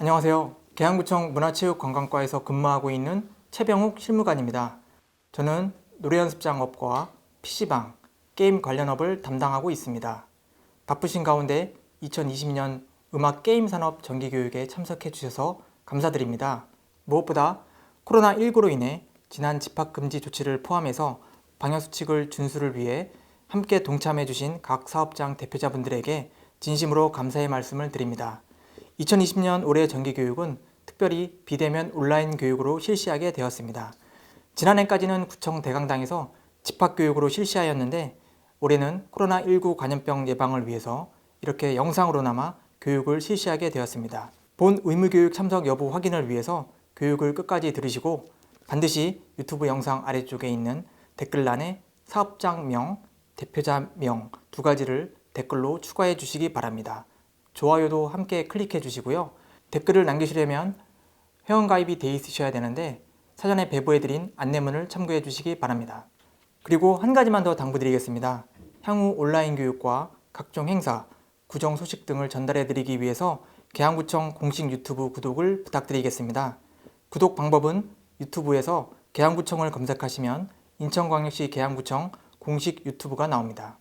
안녕하세요. 계양구청 문화체육관광과에서 근무하고 있는 최병욱 실무관입니다. 저는 노래연습장 업과 PC방, 게임 관련 업을 담당하고 있습니다. 바쁘신 가운데 2020년 음악게임산업 정기교육에 참석해 주셔서 감사드립니다. 무엇보다 코로나19로 인해 지난 집합금지 조치를 포함해서 방역수칙을 준수를 위해 함께 동참해 주신 각 사업장 대표자분들에게 진심으로 감사의 말씀을 드립니다. 2020년 올해 정기교육은 특별히 비대면 온라인 교육으로 실시하게 되었습니다. 지난해까지는 구청 대강당에서 집합교육으로 실시하였는데 올해는 코로나19 감염병 예방을 위해서 이렇게 영상으로나마 교육을 실시하게 되었습니다. 본 의무교육 참석 여부 확인을 위해서 교육을 끝까지 들으시고 반드시 유튜브 영상 아래쪽에 있는 댓글란에 사업장명, 대표자명 두 가지를 댓글로 추가해 주시기 바랍니다. 좋아요도 함께 클릭해 주시고요. 댓글을 남기시려면 회원가입이 돼 있으셔야 되는데 사전에 배부해드린 안내문을 참고해 주시기 바랍니다. 그리고 한 가지만 더 당부드리겠습니다. 향후 온라인 교육과 각종 행사, 구정 소식 등을 전달해 드리기 위해서 계양구청 공식 유튜브 구독을 부탁드리겠습니다. 구독 방법은 유튜브에서 계양구청을 검색하시면 인천광역시 계양구청 공식 유튜브가 나옵니다.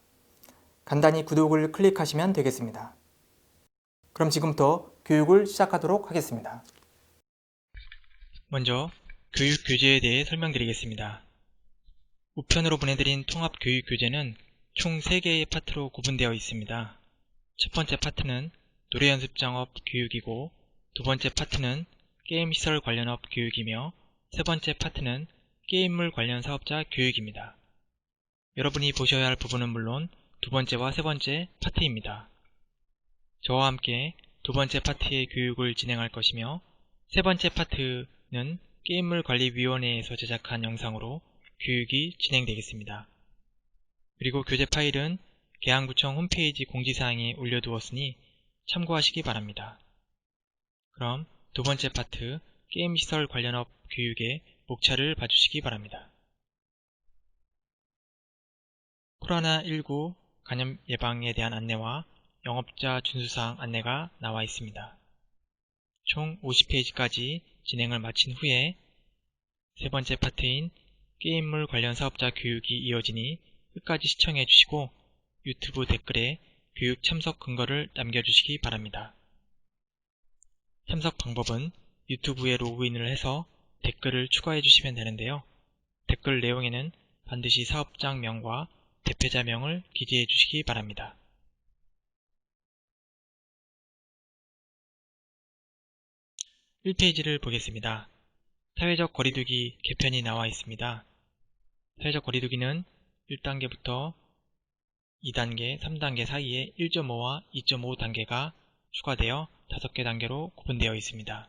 간단히 구독을 클릭하시면 되겠습니다. 그럼 지금부터 교육을 시작하도록 하겠습니다. 먼저 교육 교재에 대해 설명드리겠습니다. 우편으로 보내드린 통합 교육 교재는 총 3개의 파트로 구분되어 있습니다. 첫 번째 파트는 노래 연습장업 교육이고, 두 번째 파트는 게임 시설 관련업 교육이며, 세 번째 파트는 게임물 관련 사업자 교육입니다. 여러분이 보셔야 할 부분은 물론 두 번째와 세 번째 파트입니다. 저와 함께 두 번째 파트의 교육을 진행할 것이며, 세 번째 파트는 게임물관리위원회에서 제작한 영상으로 교육이 진행되겠습니다. 그리고 교재 파일은 계양구청 홈페이지 공지사항에 올려두었으니 참고하시기 바랍니다. 그럼 두 번째 파트 게임시설 관련업 교육의 목차를 봐주시기 바랍니다. 코로나19 감염 예방에 대한 안내와 영업자 준수사항 안내가 나와 있습니다. 총 50페이지까지 진행을 마친 후에 세 번째 파트인 게임물 관련 사업자 교육이 이어지니 끝까지 시청해 주시고 유튜브 댓글에 교육 참석 근거를 남겨주시기 바랍니다. 참석 방법은 유튜브에 로그인을 해서 댓글을 추가해 주시면 되는데요. 댓글 내용에는 반드시 사업장명과 대표자명을 기재해 주시기 바랍니다. (1) 1페이지를 보겠습니다. 사회적 거리두기 개편이 나와 있습니다. 사회적 거리두기는 1단계부터 2단계, 3단계 사이에 1.5와 2.5단계가 추가되어 5개 단계로 구분되어 있습니다.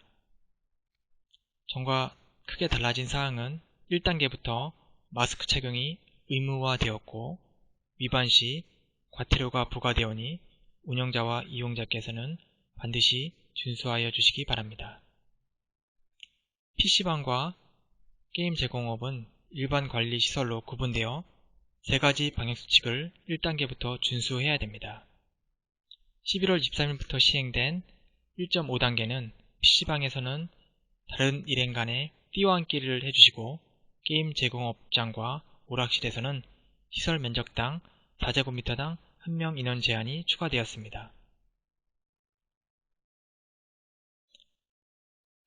전과 크게 달라진 사항은 1단계부터 마스크 착용이 의무화되었고, 위반 시 과태료가 부과되오니 운영자와 이용자께서는 반드시 준수하여 주시기 바랍니다. PC방과 게임 제공업은 일반 관리 시설로 구분되어 3가지 방역수칙을 1단계부터 준수해야 됩니다. 11월 23일부터 시행된 1.5단계는 PC방에서는 다른 일행 간에 띄워앉기를 해주시고, 게임 제공업장과 오락실에서는 시설 면적당 4제곱미터당 1명 인원 제한이 추가되었습니다.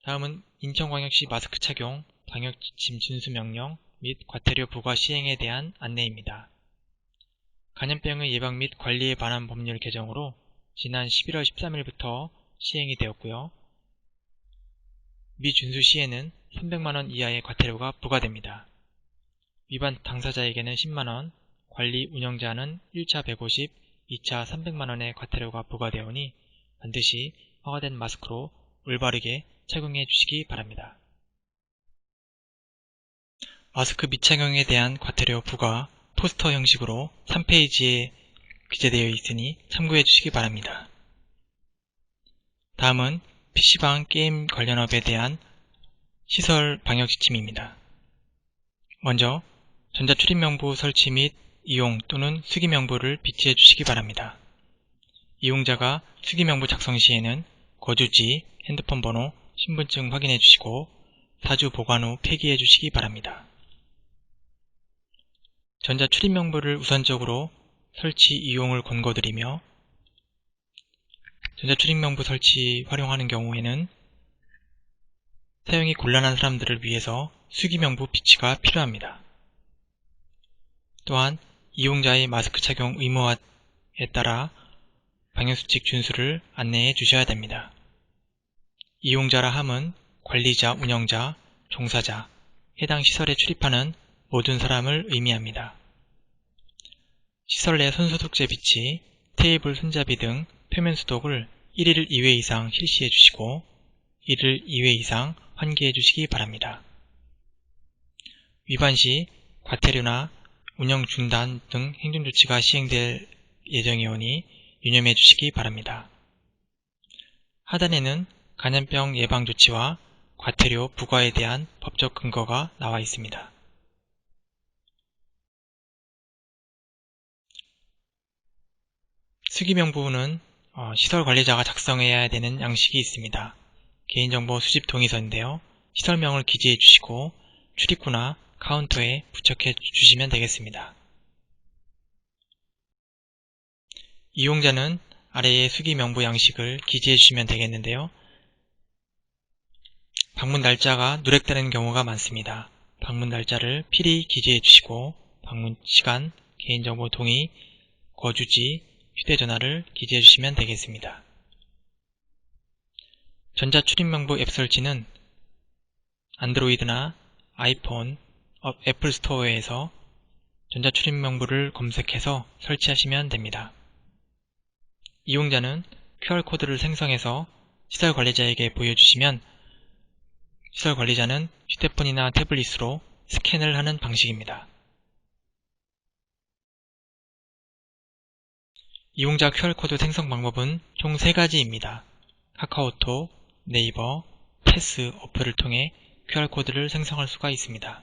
다음은 인천광역시 마스크 착용, 방역지침 준수명령 및 과태료 부과 시행에 대한 안내입니다. 감염병의 예방 및 관리에 관한 법률 개정으로 지난 11월 13일부터 시행이 되었고요. 미준수 시에는 300만원 이하의 과태료가 부과됩니다. 위반 당사자에게는 10만원, 관리 운영자는 1차 150, 2차 300만원의 과태료가 부과되오니 반드시 허가된 마스크로 올바르게 착용해 주시기 바랍니다. 마스크 미착용에 대한 과태료 부과 포스터 형식으로 3페이지에 기재되어 있으니 참고해 주시기 바랍니다. 다음은 PC방 게임 관련업에 대한 시설 방역 지침입니다. 먼저 전자출입명부 설치 및 이용 또는 수기명부를 비치해 주시기 바랍니다. 이용자가 수기명부 작성 시에는 거주지, 핸드폰 번호, 신분증 확인해 주시고 4주 보관 후 폐기해 주시기 바랍니다. 전자출입명부를 우선적으로 설치 이용을 권고드리며 전자출입명부 설치 활용하는 경우에는 사용이 곤란한 사람들을 위해서 수기명부 비치가 필요합니다. 또한 이용자의 마스크 착용 의무화에 따라 방역수칙 준수를 안내해 주셔야 됩니다. 이용자라 함은 관리자, 운영자, 종사자, 해당 시설에 출입하는 모든 사람을 의미합니다. 시설 내 손소독제 비치, 테이블 손잡이 등 표면 소독을 1일 2회 이상 실시해 주시고 1일 2회 이상 환기해 주시기 바랍니다. 위반 시 과태료나 운영 중단 등 행정조치가 시행될 예정이오니 유념해 주시기 바랍니다. 하단에는 감염병 예방 조치와 과태료 부과에 대한 법적 근거가 나와 있습니다. 수기명부는 시설 관리자가 작성해야 되는 양식이 있습니다. 개인정보 수집 동의서인데요. 시설명을 기재해 주시고 출입구나 카운터에 부착해 주시면 되겠습니다. 이용자는 아래의 수기명부 양식을 기재해 주시면 되겠는데요. 방문 날짜가 누락되는 경우가 많습니다. 방문 날짜를 필히 기재해 주시고 방문 시간, 개인정보 동의, 거주지, 휴대전화를 기재해 주시면 되겠습니다. 전자출입명부 앱 설치는 안드로이드나 아이폰, 애플 스토어에서 전자출입명부를 검색해서 설치하시면 됩니다. 이용자는 QR코드를 생성해서 시설 관리자에게 보여주시면 시설 관리자는 휴대폰이나 태블릿으로 스캔을 하는 방식입니다. 이용자 QR코드 생성 방법은 총 3가지입니다. 카카오톡, 네이버, 패스 어플을 통해 QR코드를 생성할 수가 있습니다.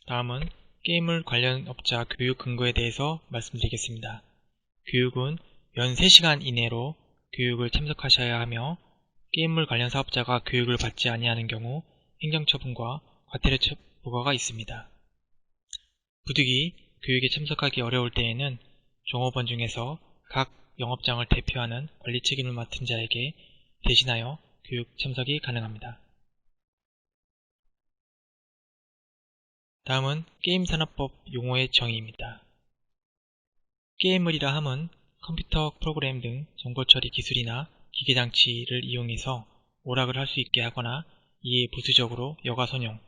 다음은 게임물 관련 업자 교육 근거에 대해서 말씀드리겠습니다. 교육은 연 3시간 이내로 교육을 참석하셔야 하며 게임물 관련 사업자가 교육을 받지 아니하는 경우 행정처분과 과태료 부과가 있습니다. 부득이 교육에 참석하기 어려울 때에는 종업원 중에서 각 영업장을 대표하는 관리 책임을 맡은 자에게 대신하여 교육 참석이 가능합니다. 다음은 게임산업법 용어의 정의입니다. 게임물이라 함은 컴퓨터 프로그램 등 정보처리 기술이나 기계장치를 이용해서 오락을 할 수 있게 하거나 이에 부수적으로 여가선용,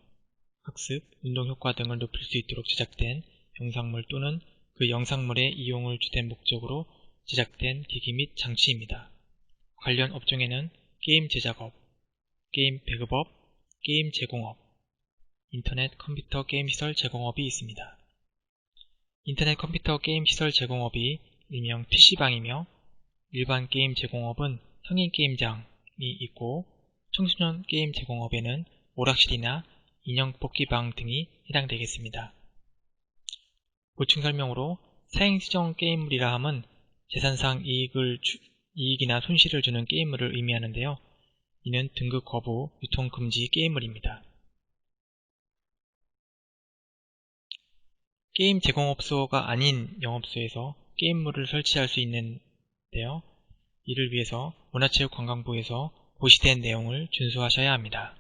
학습, 운동효과 등을 높일 수 있도록 제작된 영상물 또는 그 영상물의 이용을 주된 목적으로 제작된 기기 및 장치입니다. 관련 업종에는 게임 제작업, 게임 배급업, 게임 제공업, 인터넷 컴퓨터 게임 시설 제공업이 있습니다. 인터넷 컴퓨터 게임 시설 제공업이 일명 PC방이며 일반 게임 제공업은 성인 게임장이 있고 청소년 게임 제공업에는 오락실이나 인형 뽑기방 등이 해당되겠습니다. 보충 설명으로 사행시정 게임물이라 함은 재산상 이익이나 손실을 주는 게임물을 의미하는데요. 이는 등급 거부, 유통 금지 게임물입니다. 게임 제공업소가 아닌 영업소에서 게임물을 설치할 수 있는데요. 이를 위해서 문화체육관광부에서 고시된 내용을 준수하셔야 합니다.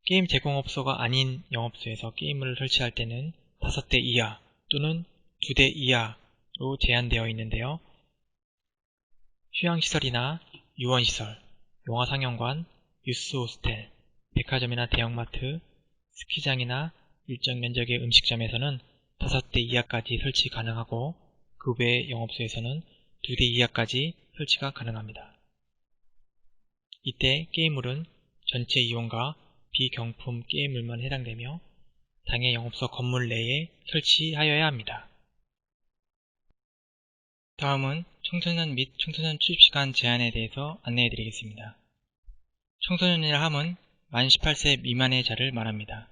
게임 제공업소가 아닌 영업소에서 게임물을 설치할 때는 5대 이하 또는 2대 이하로 제한되어 있는데요. 휴양시설이나 유원시설, 영화상영관, 유스호스텔, 백화점이나 대형마트, 스키장이나 일정 면적의 음식점에서는 5대 이하까지 설치 가능하고 그 외의 영업소에서는 2대 이하까지 설치가 가능합니다. 이때 게임물은 전체 이용과 비경품 게임물만 해당되며 당해 영업소 건물 내에 설치하여야 합니다. 다음은 청소년 및 청소년 출입시간 제한에 대해서 안내해 드리겠습니다. 청소년이라 함은 만 18세 미만의 자를 말합니다.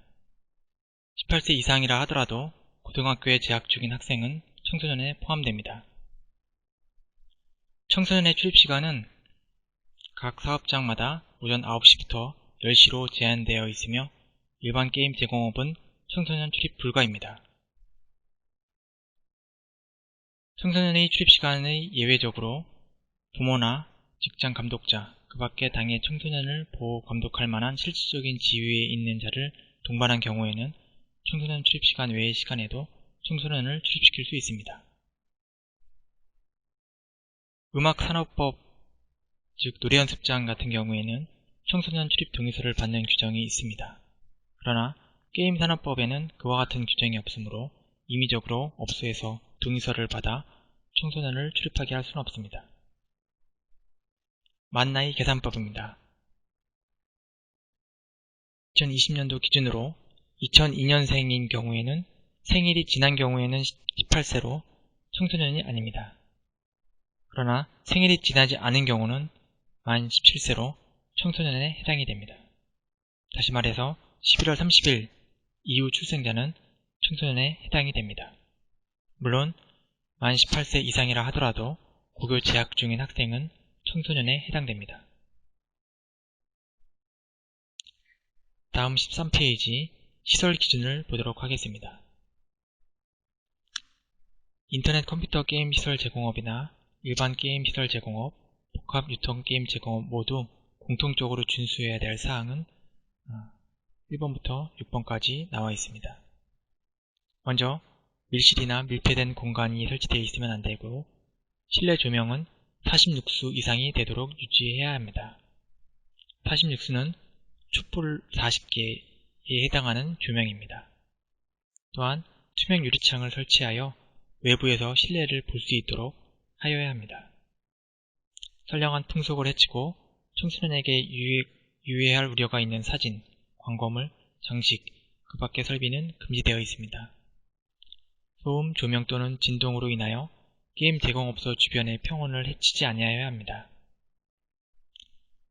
18세 이상이라 하더라도 고등학교에 재학 중인 학생은 청소년에 포함됩니다. 청소년의 출입시간은 각 사업장마다 오전 9시부터 10시로 제한되어 있으며 일반 게임 제공업은 청소년 출입 불가입니다. 청소년의 출입시간의 예외적으로 부모나 직장 감독자, 그 밖에 당의 청소년을 보호 감독할 만한 실질적인 지위에 있는 자를 동반한 경우에는 청소년 출입시간 외의 시간에도 청소년을 출입시킬 수 있습니다. 음악산업법, 즉 노래연습장 같은 경우에는 청소년 출입 동의서를 받는 규정이 있습니다. 그러나 게임산업법에는 그와 같은 규정이 없으므로 임의적으로 업소에서 동의서를 받아 청소년을 출입하게 할 수는 없습니다. 만나이 계산법입니다. 2020년도 기준으로 2002년생인 경우에는 생일이 지난 경우에는 18세로 청소년이 아닙니다. 그러나 생일이 지나지 않은 경우는 만 17세로 청소년에 해당이 됩니다. 다시 말해서 11월 30일 이후 출생자는 청소년에 해당이 됩니다. 물론 만 18세 이상이라 하더라도 고교 재학 중인 학생은 청소년에 해당됩니다. 다음 13페이지 시설 기준을 보도록 하겠습니다. 인터넷 컴퓨터 게임 시설 제공업이나 일반 게임 시설 제공업, 복합 유통 게임 제공업 모두 공통적으로 준수해야 될 사항은 1번부터 6번까지 나와 있습니다. 먼저 밀실이나 밀폐된 공간이 설치되어 있으면 안되고 실내 조명은 46수 이상이 되도록 유지해야 합니다. 46수는 촛불 40개에 해당하는 조명입니다. 또한 투명 유리창을 설치하여 외부에서 실내를 볼 수 있도록 하여야 합니다. 선량한 풍속을 해치고 청소년에게 유해할 우려가 있는 사진, 광고물, 장식, 그 밖의 설비는 금지되어 있습니다. 소음, 조명 또는 진동으로 인하여 게임 제공업소 주변의 평온을 해치지 아니하여야 합니다.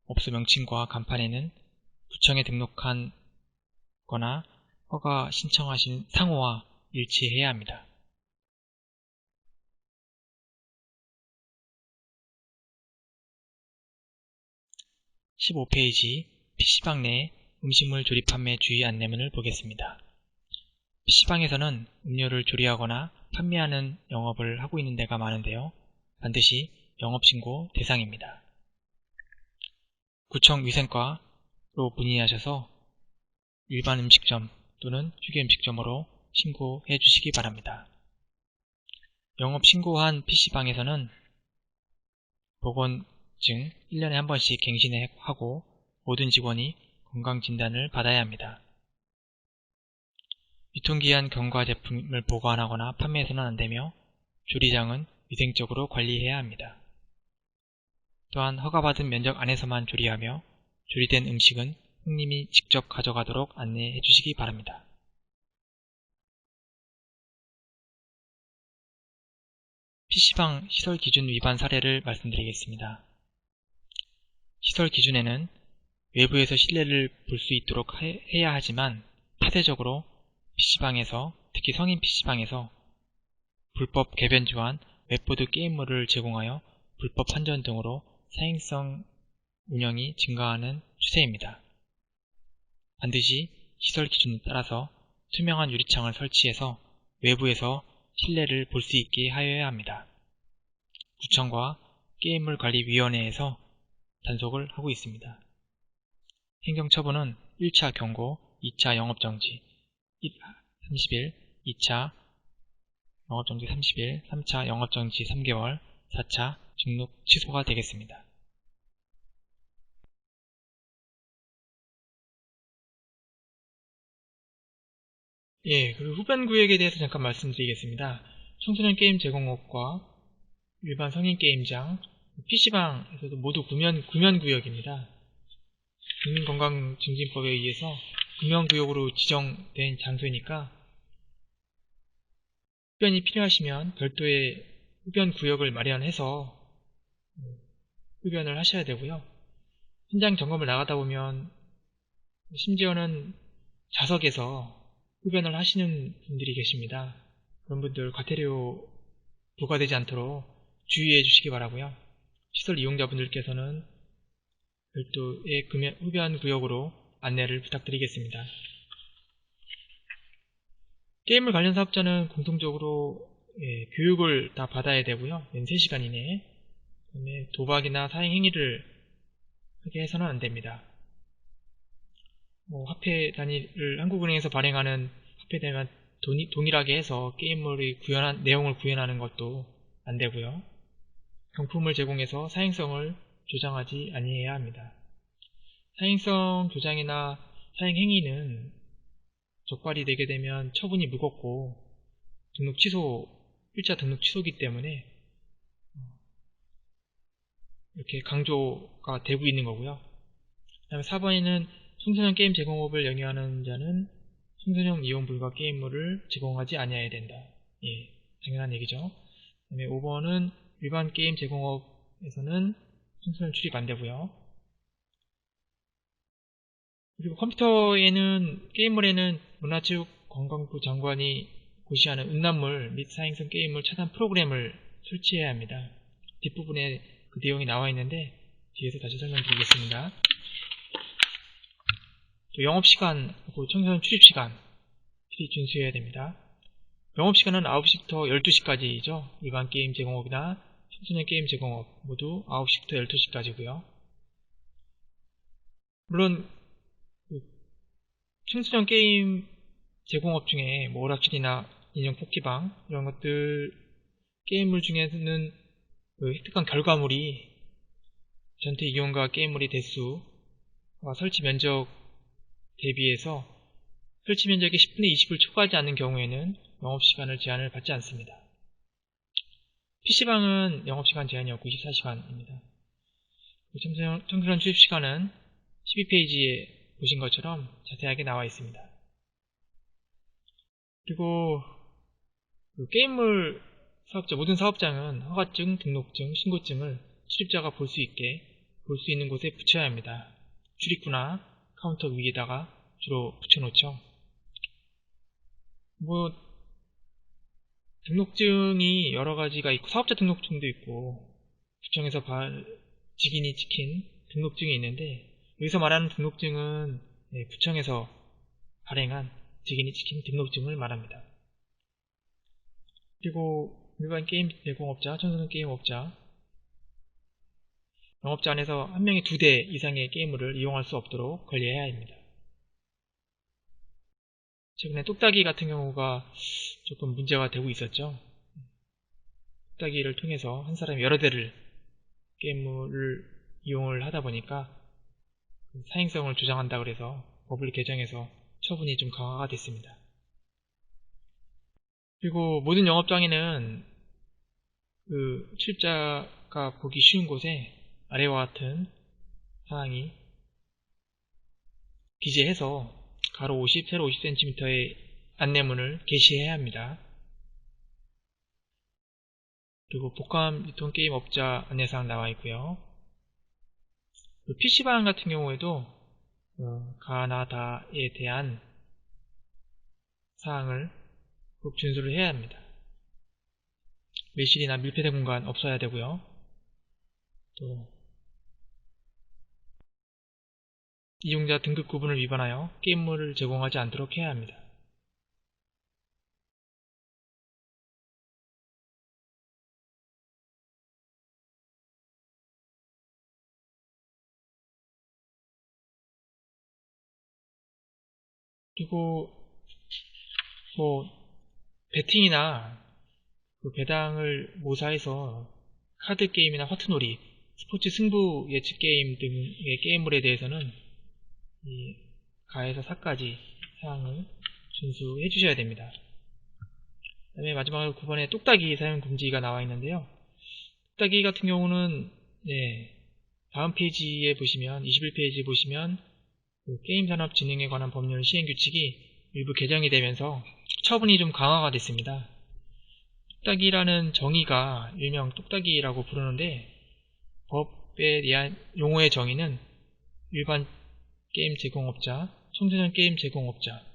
업소 명칭과 간판에는 구청에 등록한 거나 허가 신청하신 상호와 일치해야 합니다. (15페이지) PC방 내 음식물 조리 판매 주의 안내문을 보겠습니다. PC방에서는 음료를 조리하거나 판매하는 영업을 하고 있는 데가 많은데요. 반드시 영업신고 대상입니다. 구청 위생과로 문의하셔서 일반 음식점 또는 휴게음식점으로 신고해 주시기 바랍니다. 영업신고한 PC방에서는 보건증 1년에 한 번씩 갱신하고 모든 직원이 건강진단을 받아야 합니다. 유통기한 경과 제품을 보관하거나 판매해서는 안되며 조리장은 위생적으로 관리해야 합니다. 또한 허가받은 면적 안에서만 조리하며 조리된 음식은 손님이 직접 가져가도록 안내해 주시기 바랍니다. PC방 시설 기준 위반 사례를 말씀드리겠습니다. 시설 기준에는 외부에서 실내를 볼 수 있도록 해야 하지만 폐쇄적으로 PC방에서, 특히 성인 PC방에서 불법 개변 주한 웹보드 게임물을 제공하여 불법 환전 등으로 사행성 운영이 증가하는 추세입니다. 반드시 시설 기준에 따라서 투명한 유리창을 설치해서 외부에서 실내를 볼 수 있게 하여야 합니다. 구청과 게임물관리위원회에서 단속을 하고 있습니다. 행정처분은 1차 경고, 2차 영업정지 30일, 2차 영업정지 30일, 3차 영업정지 3개월, 4차 등록 취소가 되겠습니다. 그리고 후반구역에 대해서 잠깐 말씀드리겠습니다. 청소년 게임 제공업과 일반 성인 게임장, PC방에서도 모두 구면구역입니다. 국민건강증진법에 의해서 구면구역으로 지정된 장소니까 흡연이 필요하시면 별도의 흡연구역을 마련해서 흡연을 하셔야 되고요. 현장 점검을 나가다 보면 심지어는 좌석에서 흡연을 하시는 분들이 계십니다. 그런 분들 과태료 부과되지 않도록 주의해 주시기 바라고요. 시설 이용자분들께서는 별도의 흡연 구역으로 안내를 부탁드리겠습니다. 게임물 관련 사업자는 공통적으로 교육을 다 받아야 되고요. 3시간 이내에. 그다음에 도박이나 사행 행위를 하게 해서는 안 됩니다. 화폐 단위를 한국은행에서 발행하는 화폐 단위와 동일하게 해서 게임물의 내용을 구현하는 것도 안 되고요. 경품을 제공해서 사행성을 조장하지 아니해야 합니다. 사행성 조장이나 사행 행위는 적발이 되게 되면 처분이 무겁고 일자 등록 취소이기 때문에 이렇게 강조가 되고 있는 거고요. 그 다음에 4번에는 청소년 게임 제공업을 영위하는 자는 청소년 이용 불가 게임물을 제공하지 아니해야 된다. 예, 당연한 얘기죠. 그 다음에 5번은 일반 게임 제공업에서는 청소년 출입 안 되고요. 그리고 게임물에는 문화체육관광부 장관이 고시하는 음란물 및 사행성 게임물 차단 프로그램을 설치해야 합니다. 뒷부분에 그 내용이 나와 있는데 뒤에서 다시 설명드리겠습니다. 또 영업시간, 청소년 출입시간 필히 준수해야 됩니다. 영업시간은 9시부터 12시까지죠. 일반 게임 제공업이나 청소년 게임 제공업 모두 9시부터 12시까지고요. 물론 청소년 게임 제공업 중에 오락실이나 인형 뽑기방 이런 것들 게임물 중에서는 획득한 결과물이 전체 이용과 게임물의 대수와 설치 면적 대비해서 설치 면적의 10분의 20을 초과하지 않는 경우에는 영업시간을 제한을 받지 않습니다. PC방은 영업시간 제한이 없고 24시간입니다. 청소년 출입시간은 12페이지에 보신 것처럼 자세하게 나와 있습니다. 그리고 게임물 사업자, 모든 사업장은 허가증, 등록증, 신고증을 출입자가 볼 수 있는 곳에 붙여야 합니다. 출입구나 카운터 위에다가 주로 붙여놓죠. 등록증이 여러 가지가 있고, 사업자 등록증도 있고, 구청에서 직인이 찍힌 등록증이 있는데, 여기서 말하는 등록증은 구청에서 발행한 직인이 찍힌 등록증을 말합니다. 그리고 일반 게임 제공업자, 청소년 게임업자, 영업자 안에서 한 명이 2대 이상의 게임물을 이용할 수 없도록 관리해야 합니다. 최근에 뚝딱이 같은 경우가 조금 문제가 되고 있었죠. 뚝딱이를 통해서 한 사람이 여러 대를 게임물을 이용을 하다 보니까 사행성을 주장한다 그래서 법을 개정해서 처분이 좀 강화가 됐습니다. 그리고 모든 영업장에는 출입자가 보기 쉬운 곳에 아래와 같은 사항이 기재해서 가로 50, 세로 50cm의 안내문을 게시해야 합니다. 그리고 복합 유통게임 업자 안내사항 나와 있고요. PC방 같은 경우에도 가나다에 대한 사항을 꼭 준수를 해야 합니다. 매실이나 밀폐된 공간 없어야 되고요. 또 이용자 등급 구분을 위반하여 게임물을 제공하지 않도록 해야 합니다. 그리고 배팅이나 배당을 모사해서 카드 게임이나 화투놀이, 스포츠 승부 예측 게임 등의 게임물에 대해서는 가에서 4까지 사항을 준수해 주셔야 됩니다. 그 다음에 마지막으로 9번에 뚝딱이 사용 금지가 나와 있는데요. 뚝딱이 같은 경우는 다음 페이지에 보시면 21페이지에 보시면 게임산업진흥에 관한 법률 시행규칙이 일부 개정이 되면서 처분이 좀 강화가 됐습니다. 뚝딱이라는 정의가 일명 뚝딱이라고 부르는데 법에 대한 용어의 정의는 일반 게임 제공업자, 청소년 게임 제공업자,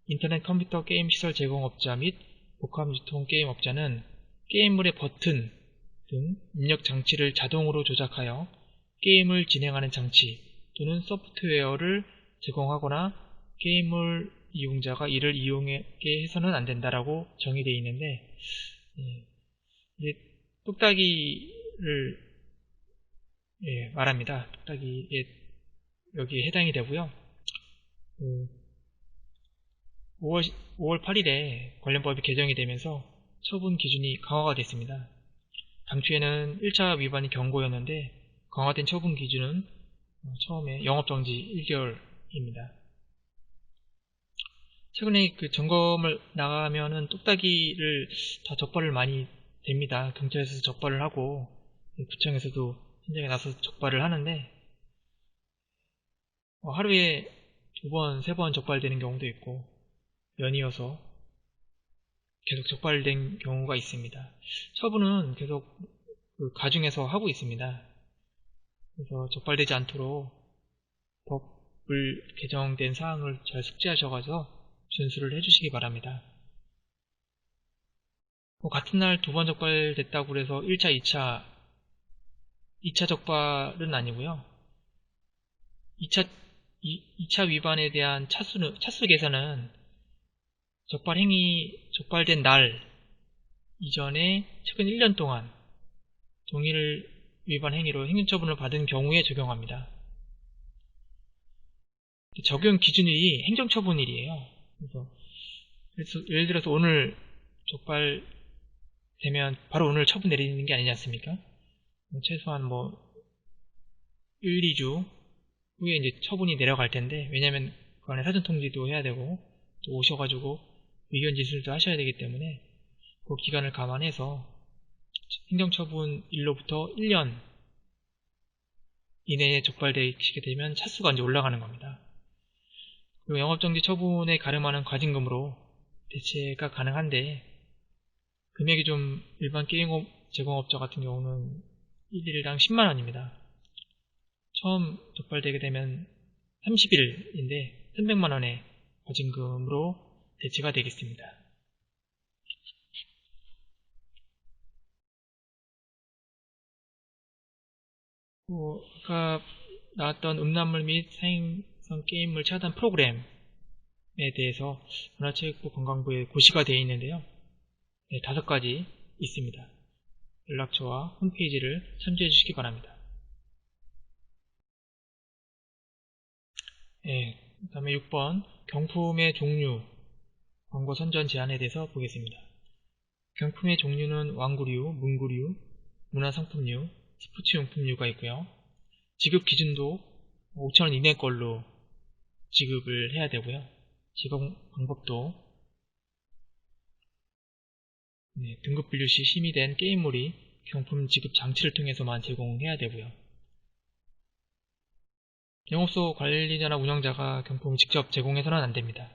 인터넷 컴퓨터 게임 시설 제공업자 및 복합 유통 게임업자는 게임물의 버튼 등 입력 장치를 자동으로 조작하여 게임을 진행하는 장치 또는 소프트웨어를 제공하거나 게임물 이용자가 이를 이용하게 해서는 안 된다라고 정의되어 있는데, 이제 뚝딱이를 말합니다. 뚝딱이에 여기에 해당이 되고요. 5월 8일에 관련법이 개정이 되면서 처분 기준이 강화가 됐습니다. 당초에는 1차 위반이 경고였는데 강화된 처분 기준은 처음에 영업정지 1개월입니다. 최근에 그 점검을 나가면은 뚝딱이를 다 적발을 많이 됩니다. 경찰에서 적발을 하고 구청에서도 현장에 나서서 적발을 하는데 하루에 2번, 3번 적발되는 경우도 있고 연이어서 계속 적발된 경우가 있습니다. 처분은 계속 가중해서 하고 있습니다. 그래서 적발되지 않도록 법을 개정된 사항을 잘 숙지하셔가지고 준수를 해주시기 바랍니다. 같은 날 2번 적발됐다고 해서 1차, 2차 적발은 아니고요. 2차 위반에 대한 차수 계산은 적발된 날 이전에 최근 1년 동안 동일 위반 행위로 행정처분을 받은 경우에 적용합니다. 적용 기준일이 행정처분일이에요. 그래서 예를 들어서 오늘 적발되면 바로 오늘 처분 내리는 게 아니지 않습니까? 최소한 1, 2주 후에 이제 처분이 내려갈 텐데, 왜냐면 그 안에 사전 통지도 해야 되고 또 오셔가지고 의견 진술도 하셔야 되기 때문에 그 기간을 감안해서 행정처분일로부터 1년 이내에 적발되게 되면 차수가 이제 올라가는 겁니다. 그리고 영업정지 처분에 가름하는 과징금으로 대체가 가능한데, 금액이 좀 일반 게임 제공업자 같은 경우는 일일당 10만원입니다. 처음 적발되게 되면 30일인데 300만원의 과징금으로 대체가 되겠습니다. 아까 나왔던 음란물 및 사행성 게임물 차단 프로그램에 대해서 문화체육부 관광부에 고시가 되어 있는데요. 5가지 있습니다. 연락처와 홈페이지를 참조해 주시기 바랍니다. 그 다음에 6번 경품의 종류 광고 선전 제한에 대해서 보겠습니다. 경품의 종류는 왕구류, 문구류, 문화상품류, 스포츠용품류가 있고요. 지급 기준도 5,000원 이내 걸로 지급을 해야 되고요. 지급 방법도 등급 분류 시 심의된 게임물이 경품 지급 장치를 통해서만 제공해야 되고요. 영업소 관리자나 운영자가 경품을 직접 제공해서는 안됩니다.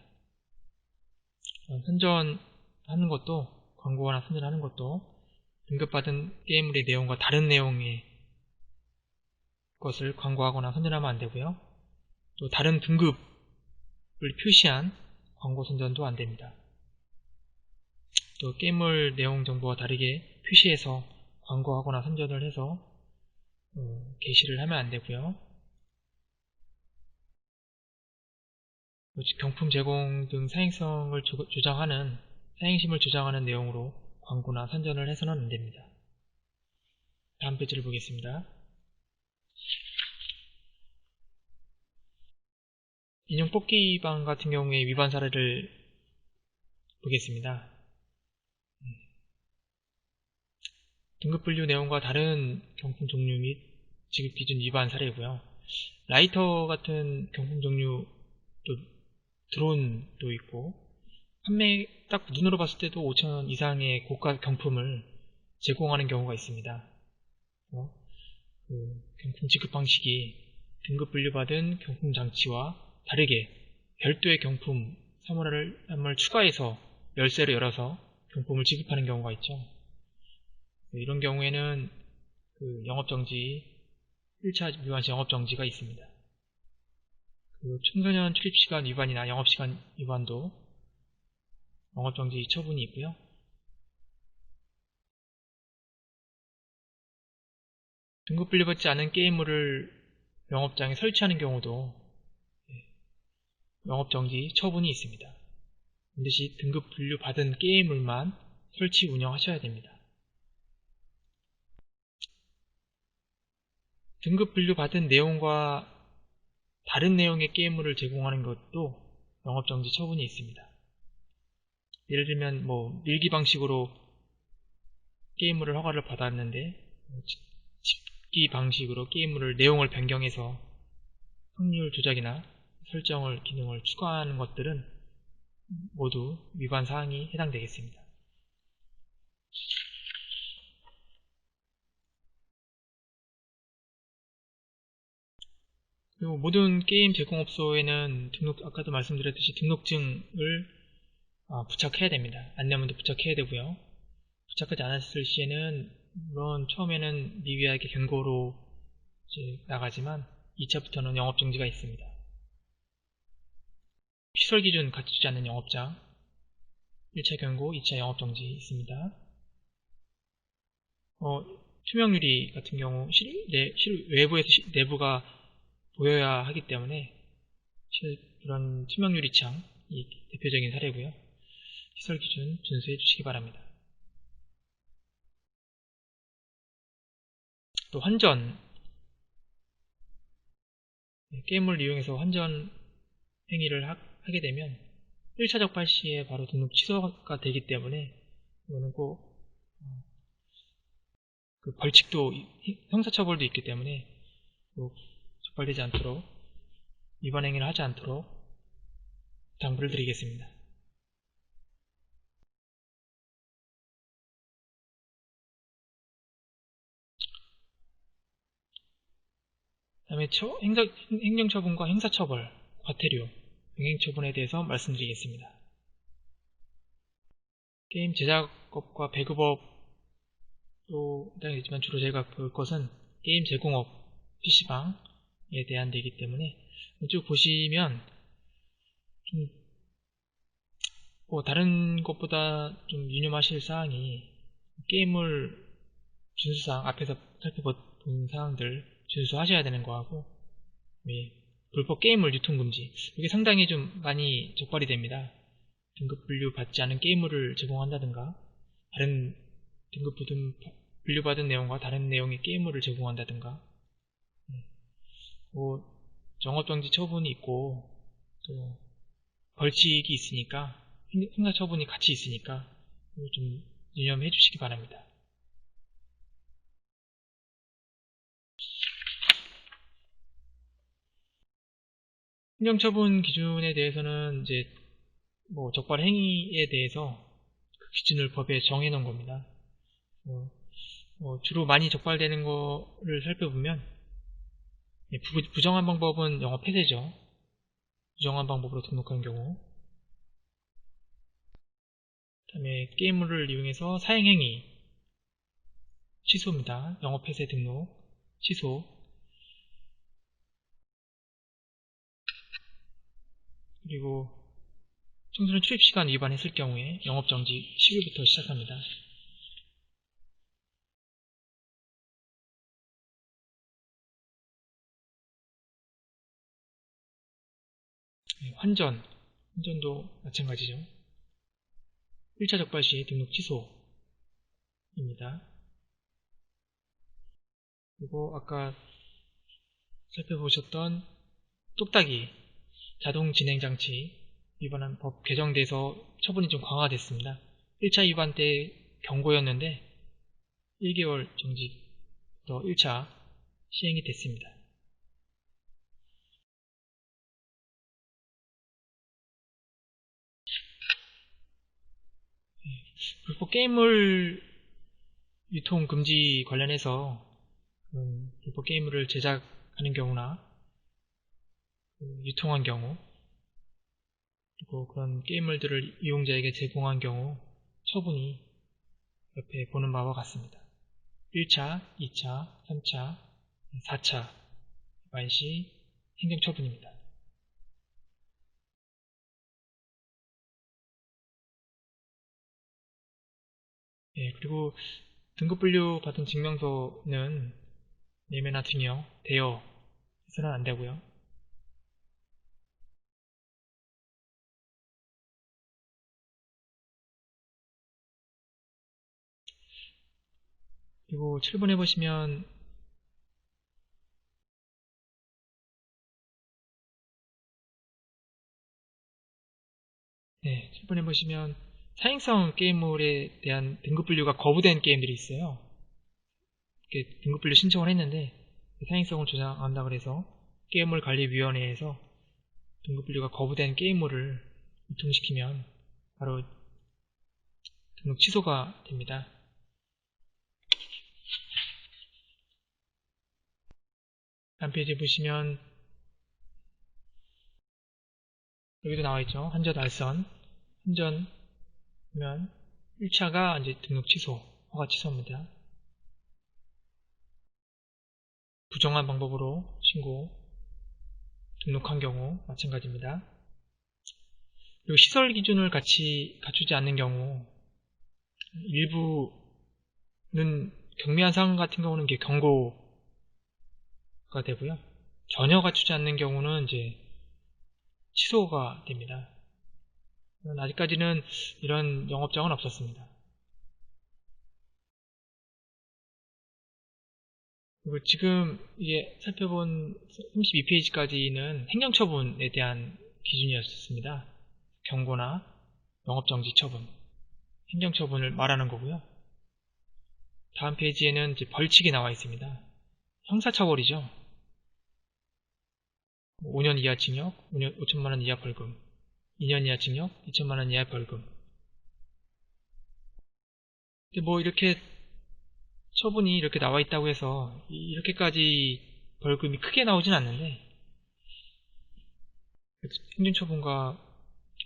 선전하는 것도, 광고나 선전하는 것도 등급받은 게임물의 내용과 다른 내용의 것을 광고하거나 선전하면 안되고요. 또 다른 등급을 표시한 광고 선전도 안됩니다. 또 게임물 내용 정보와 다르게 표시해서 광고하거나 선전을 해서 게시를 하면 안되고요. 경품 제공 등 사행심을 주장하는 내용으로 광고나 선전을 해서는 안됩니다. 다음 페이지를 보겠습니다. 인형 뽑기방 같은 경우에 위반 사례를 보겠습니다. 등급 분류 내용과 다른 경품 종류 및 지급 기준 위반 사례이고요. 라이터 같은 경품 종류, 또 드론도 있고, 판매 딱 눈으로 봤을 때도 5,000원 이상의 고가 경품을 제공하는 경우가 있습니다. 경품 지급 방식이 등급 분류받은 경품 장치와 다르게 별도의 경품 선물을 추가해서 열쇠를 열어서 경품을 지급하는 경우가 있죠. 이런 경우에는 영업정지, 1차 위반 시 영업정지가 있습니다. 청소년 출입시간 위반이나 영업시간 위반도 영업정지 처분이 있고요. 등급 분류받지 않은 게임물을 영업장에 설치하는 경우도 영업정지 처분이 있습니다. 반드시 등급 분류받은 게임물만 설치 운영하셔야 됩니다. 등급 분류받은 내용과 다른 내용의 게임물을 제공하는 것도 영업정지 처분이 있습니다. 예를 들면 밀기 방식으로 게임물을 허가를 받았는데 집기 방식으로 게임물을 내용을 변경해서 확률 조작이나 설정을 기능을 추가하는 것들은 모두 위반 사항이 해당되겠습니다. 그리고 모든 게임 제공업소에는 아까도 말씀드렸듯이 등록증을 부착해야 됩니다. 안내문도 부착해야 되고요. 부착하지 않았을 시에는 물론 처음에는 미비하게 경고로 나가지만 2차부터는 영업정지가 있습니다. 시설 기준 갖추지 않는 영업장 1차 경고, 2차 영업정지 있습니다. 투명유리 같은 경우 외부에서 내부가 보여야 하기 때문에 그런 투명유리창이 대표적인 사례고요. 시설 기준 준수해 주시기 바랍니다. 또 환전, 게임을 이용해서 환전 행위를 하게 되면 1차 적발 시에 바로 등록 취소가 되기 때문에 이거는 꼭 그 벌칙도 형사처벌도 있기 때문에 꼭 적발되지 않도록 위반 행위를 하지 않도록 당부를 드리겠습니다. 다음에 행정처분과 형사처벌, 과태료, 병행처분에 대해서 말씀드리겠습니다. 게임 제작업과 배급업도 해당되지만 주로 제가 볼 것은 게임 제공업, PC방에 대한 데이기 때문에 쭉 보시면 다른 것보다 좀 유념하실 사항이 게임을 준수사항, 앞에서 살펴본 사항들 준수하셔야 되는 거하고 불법 게임물 유통금지, 이게 상당히 좀 많이 적발이 됩니다. 등급 분류받지 않은 게임물을 제공한다든가 다른 등급 분류받은 내용과 다른 내용의 게임물을 제공한다든가 영업정지 처분이 있고 또 벌칙이 있으니까 형사처분이 같이 있으니까 좀 유념해 주시기 바랍니다. 행정처분 기준에 대해서는 적발 행위에 대해서 그 기준을 법에 정해놓은 겁니다. 주로 많이 적발되는 거를 살펴보면 부정한 방법은 영업 폐쇄죠. 부정한 방법으로 등록한 경우. 그 다음에 게임물을 이용해서 사행행위 취소입니다. 영업 폐쇄 등록 취소. 그리고 청소년 출입시간 위반했을 경우에 영업정지 10일부터 시작합니다. 환전도 마찬가지죠. 1차 적발 시 등록 취소입니다. 그리고 아까 살펴보셨던 뚝딱이 자동 진행장치 위반한 법 개정돼서 처분이 좀 강화됐습니다. 1차 위반 때 경고였는데 1개월 정지부터 1차 시행이 됐습니다. 불법 게임물 유통 금지 관련해서 불법 게임물을 제작하는 경우나 유통한 경우 그리고 그런 게임물들을 이용자에게 제공한 경우 처분이 옆에 보는 바와 같습니다. 1차, 2차, 3차, 4차 위반 시 행정처분입니다. 그리고 등급분류 받은 증명서는 예매나 등여, 대여 해서는 안 되고요. 그리고 7번에 보시면 네, 7번에 보시면 사행성 게임물에 대한 등급 분류가 거부된 게임들이 있어요. 이렇게 등급 분류 신청을 했는데 사행성을 조장한다 그래서 게임물 관리위원회에서 등급 분류가 거부된 게임물을 유통시키면 바로 등록 취소가 됩니다. 다음 페이지 보시면 여기도 나와있죠. 한전 알선 한전 하면 1차가 이제 등록 취소, 허가 취소입니다. 부정한 방법으로 신고, 등록한 경우 마찬가지입니다. 그리고 시설 기준을 같이 갖추지 않는 경우 일부는 경미한 사항 같은 경우는 이게 경고가 되고요. 전혀 갖추지 않는 경우는 이제 취소가 됩니다. 아직까지는 이런 영업장은 없었습니다. 그리고 지금 이게 살펴본 32페이지까지는 행정처분에 대한 기준이었습니다. 경고나 영업정지 처분, 행정처분을 말하는 거고요. 다음 페이지에는 이제 벌칙이 나와 있습니다. 형사처벌이죠. 5년 이하 징역, 5천만원 이하 벌금, 2년 이하 징역, 2천만원 이하 벌금. 근데 뭐 이렇게 처분이 이렇게 나와 있다고 해서 이렇게까지 벌금이 크게 나오진 않는데 행정처분과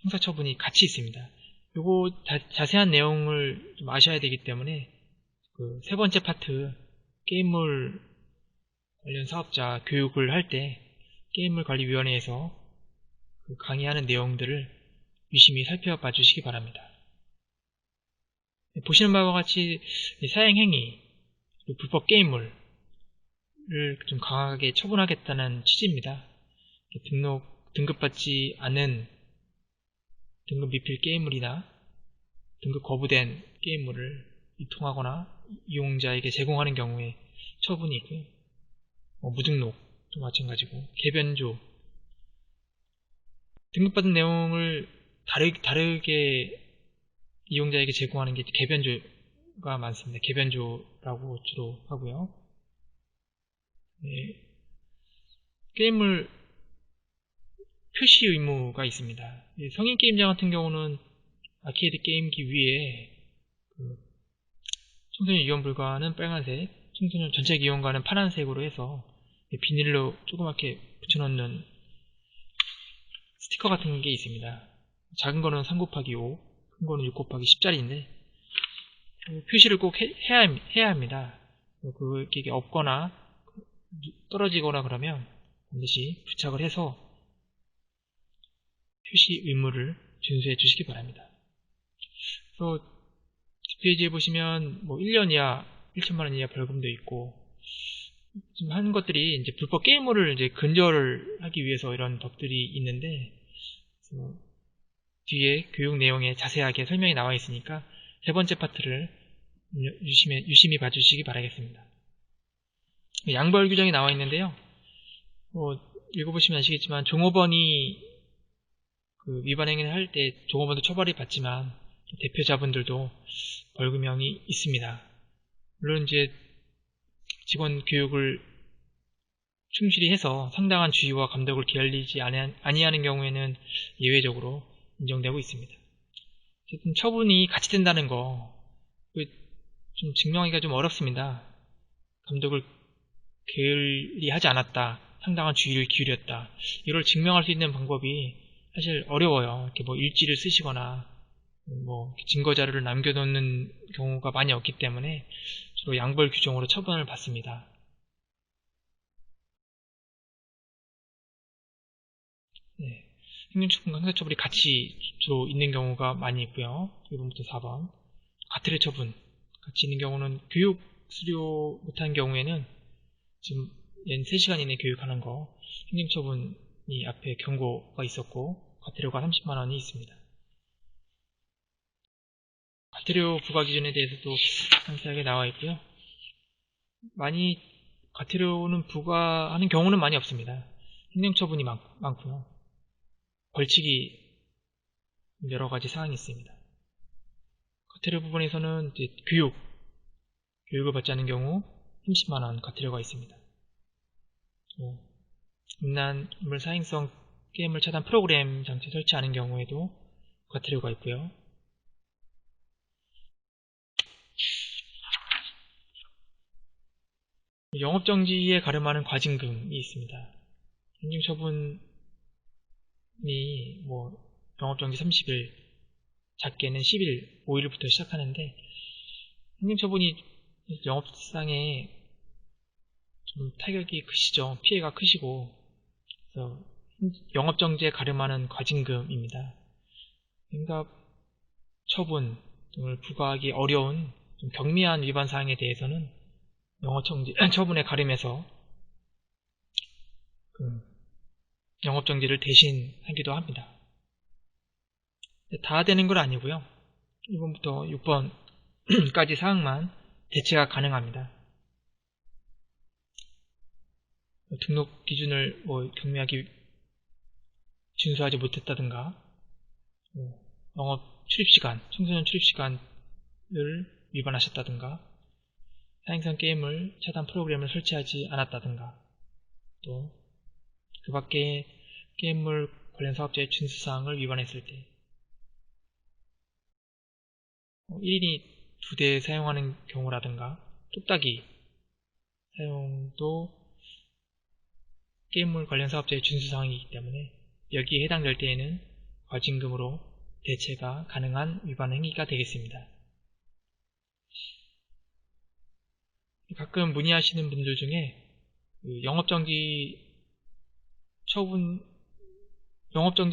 형사처분이 같이 있습니다. 요거 자세한 내용을 좀 아셔야 되기 때문에 그 세 번째 파트 게임물 관련 사업자 교육을 할 때 게임물관리위원회에서 그 강의하는 내용들을 유심히 살펴봐 주시기 바랍니다. 보시는 바와 같이 사행행위, 불법 게임물을 좀 강하게 처분하겠다는 취지입니다. 등급받지 않은 등급 미필 게임물이나 등급 거부된 게임물을 유통하거나 이용자에게 제공하는 경우에 처분이 있고요. 무등록도 마찬가지고 개변조 등급받은 내용을 다르게 이용자에게 제공하는 게 개변조가 많습니다. 개변조라고 주로 하고요. 네. 게임물 표시 의무가 있습니다. 성인 게임장 같은 경우는 아케이드 게임기 위에 그 청소년 이용 불가는 빨간색, 청소년 전체 이용가는 파란색으로 해서 비닐로 조그맣게 붙여놓는 스티커 같은 게 있습니다. 작은 거는 3 곱하기 5, 큰 거는 6 곱하기 10짜리인데 표시를 꼭 해야 합니다. 그게 없거나 떨어지거나 그러면 반드시 부착을 해서 표시 의무를 준수해 주시기 바랍니다. 그래서 뒷페이지에 보시면 1년 이하 1천만원 이하 벌금도 있고 지금 한 것들이 이제 불법 게임물을 이제 근절을 하기 위해서 이런 법들이 있는데 뒤에 교육 내용에 자세하게 설명이 나와 있으니까 세 번째 파트를 유심히 봐주시기 바라겠습니다. 양벌 규정이 나와 있는데요. 읽어보시면 아시겠지만 종업원이 그 위반 행위를 할 때 종업원도 처벌이 받지만 대표자분들도 벌금형이 있습니다. 물론 이제 직원 교육을 충실히 해서 상당한 주의와 감독을 기울이지 아니하는 경우에는 예외적으로 인정되고 있습니다. 어쨌든 처분이 같이 된다는 거 좀 증명하기가 좀 어렵습니다. 감독을 게을리하지 않았다, 상당한 주의를 기울였다, 이걸 증명할 수 있는 방법이 사실 어려워요. 이렇게 일지를 쓰시거나 증거 자료를 남겨놓는 경우가 많이 없기 때문에 주로 양벌 규정으로 처분을 받습니다. 네. 행정처분과 형사처분이 같이 주로 있는 경우가 많이 있고요. 1번부터 4번. 가트레 처분 같이 있는 경우는 교육 수료 못한 경우에는 지금 연 3시간 이내 교육하는 거 행정처분이 앞에 경고가 있었고 과태료가 30만원이 있습니다. 과태료 부과 기준에 대해서도 상세하게 나와 있고요. 많이 과태료는 부과하는 경우는 많이 없습니다. 행정처분이 많고요. 벌칙이 여러 가지 사항이 있습니다. 과태료 부분에서는 이제 교육을 받지 않은 경우 30만원 과태료가 있습니다. 음란물 사행성 게임을 차단 프로그램 장치 설치하는 경우에도 과태료가 있고요. 영업정지에 가름하는 과징금이 있습니다. 행정처분이 영업정지 30일, 작게는 10일, 5일부터 시작하는데 행정처분이 영업상에 좀 타격이 크시죠. 피해가 크시고 그래서 영업정지에 가름하는 과징금입니다. 행사처분 등을 부과하기 어려운 좀 경미한 위반 사항에 대해서는 영업정지 처분에 가름해서 영업정지를 대신 하기도 합니다. 다 되는 건 아니고요. 1번부터 6번까지 사항만 대체가 가능합니다. 등록 기준을 경미하게 준수하지 못했다든가 영업 출입시간, 청소년 출입시간을 위반하셨다든가 사행성 게임을 차단 프로그램을 설치하지 않았다든가 또 그 밖에 게임물 관련 사업자의 준수사항을 위반했을 때 1인이 2대 사용하는 경우라든가 뚝딱이 사용도 게임물 관련 사업자의 준수사항이기 때문에 여기에 해당될 때에는 과징금으로 대체가 가능한 위반 행위가 되겠습니다. 가끔 문의하시는 분들 중에 영업정지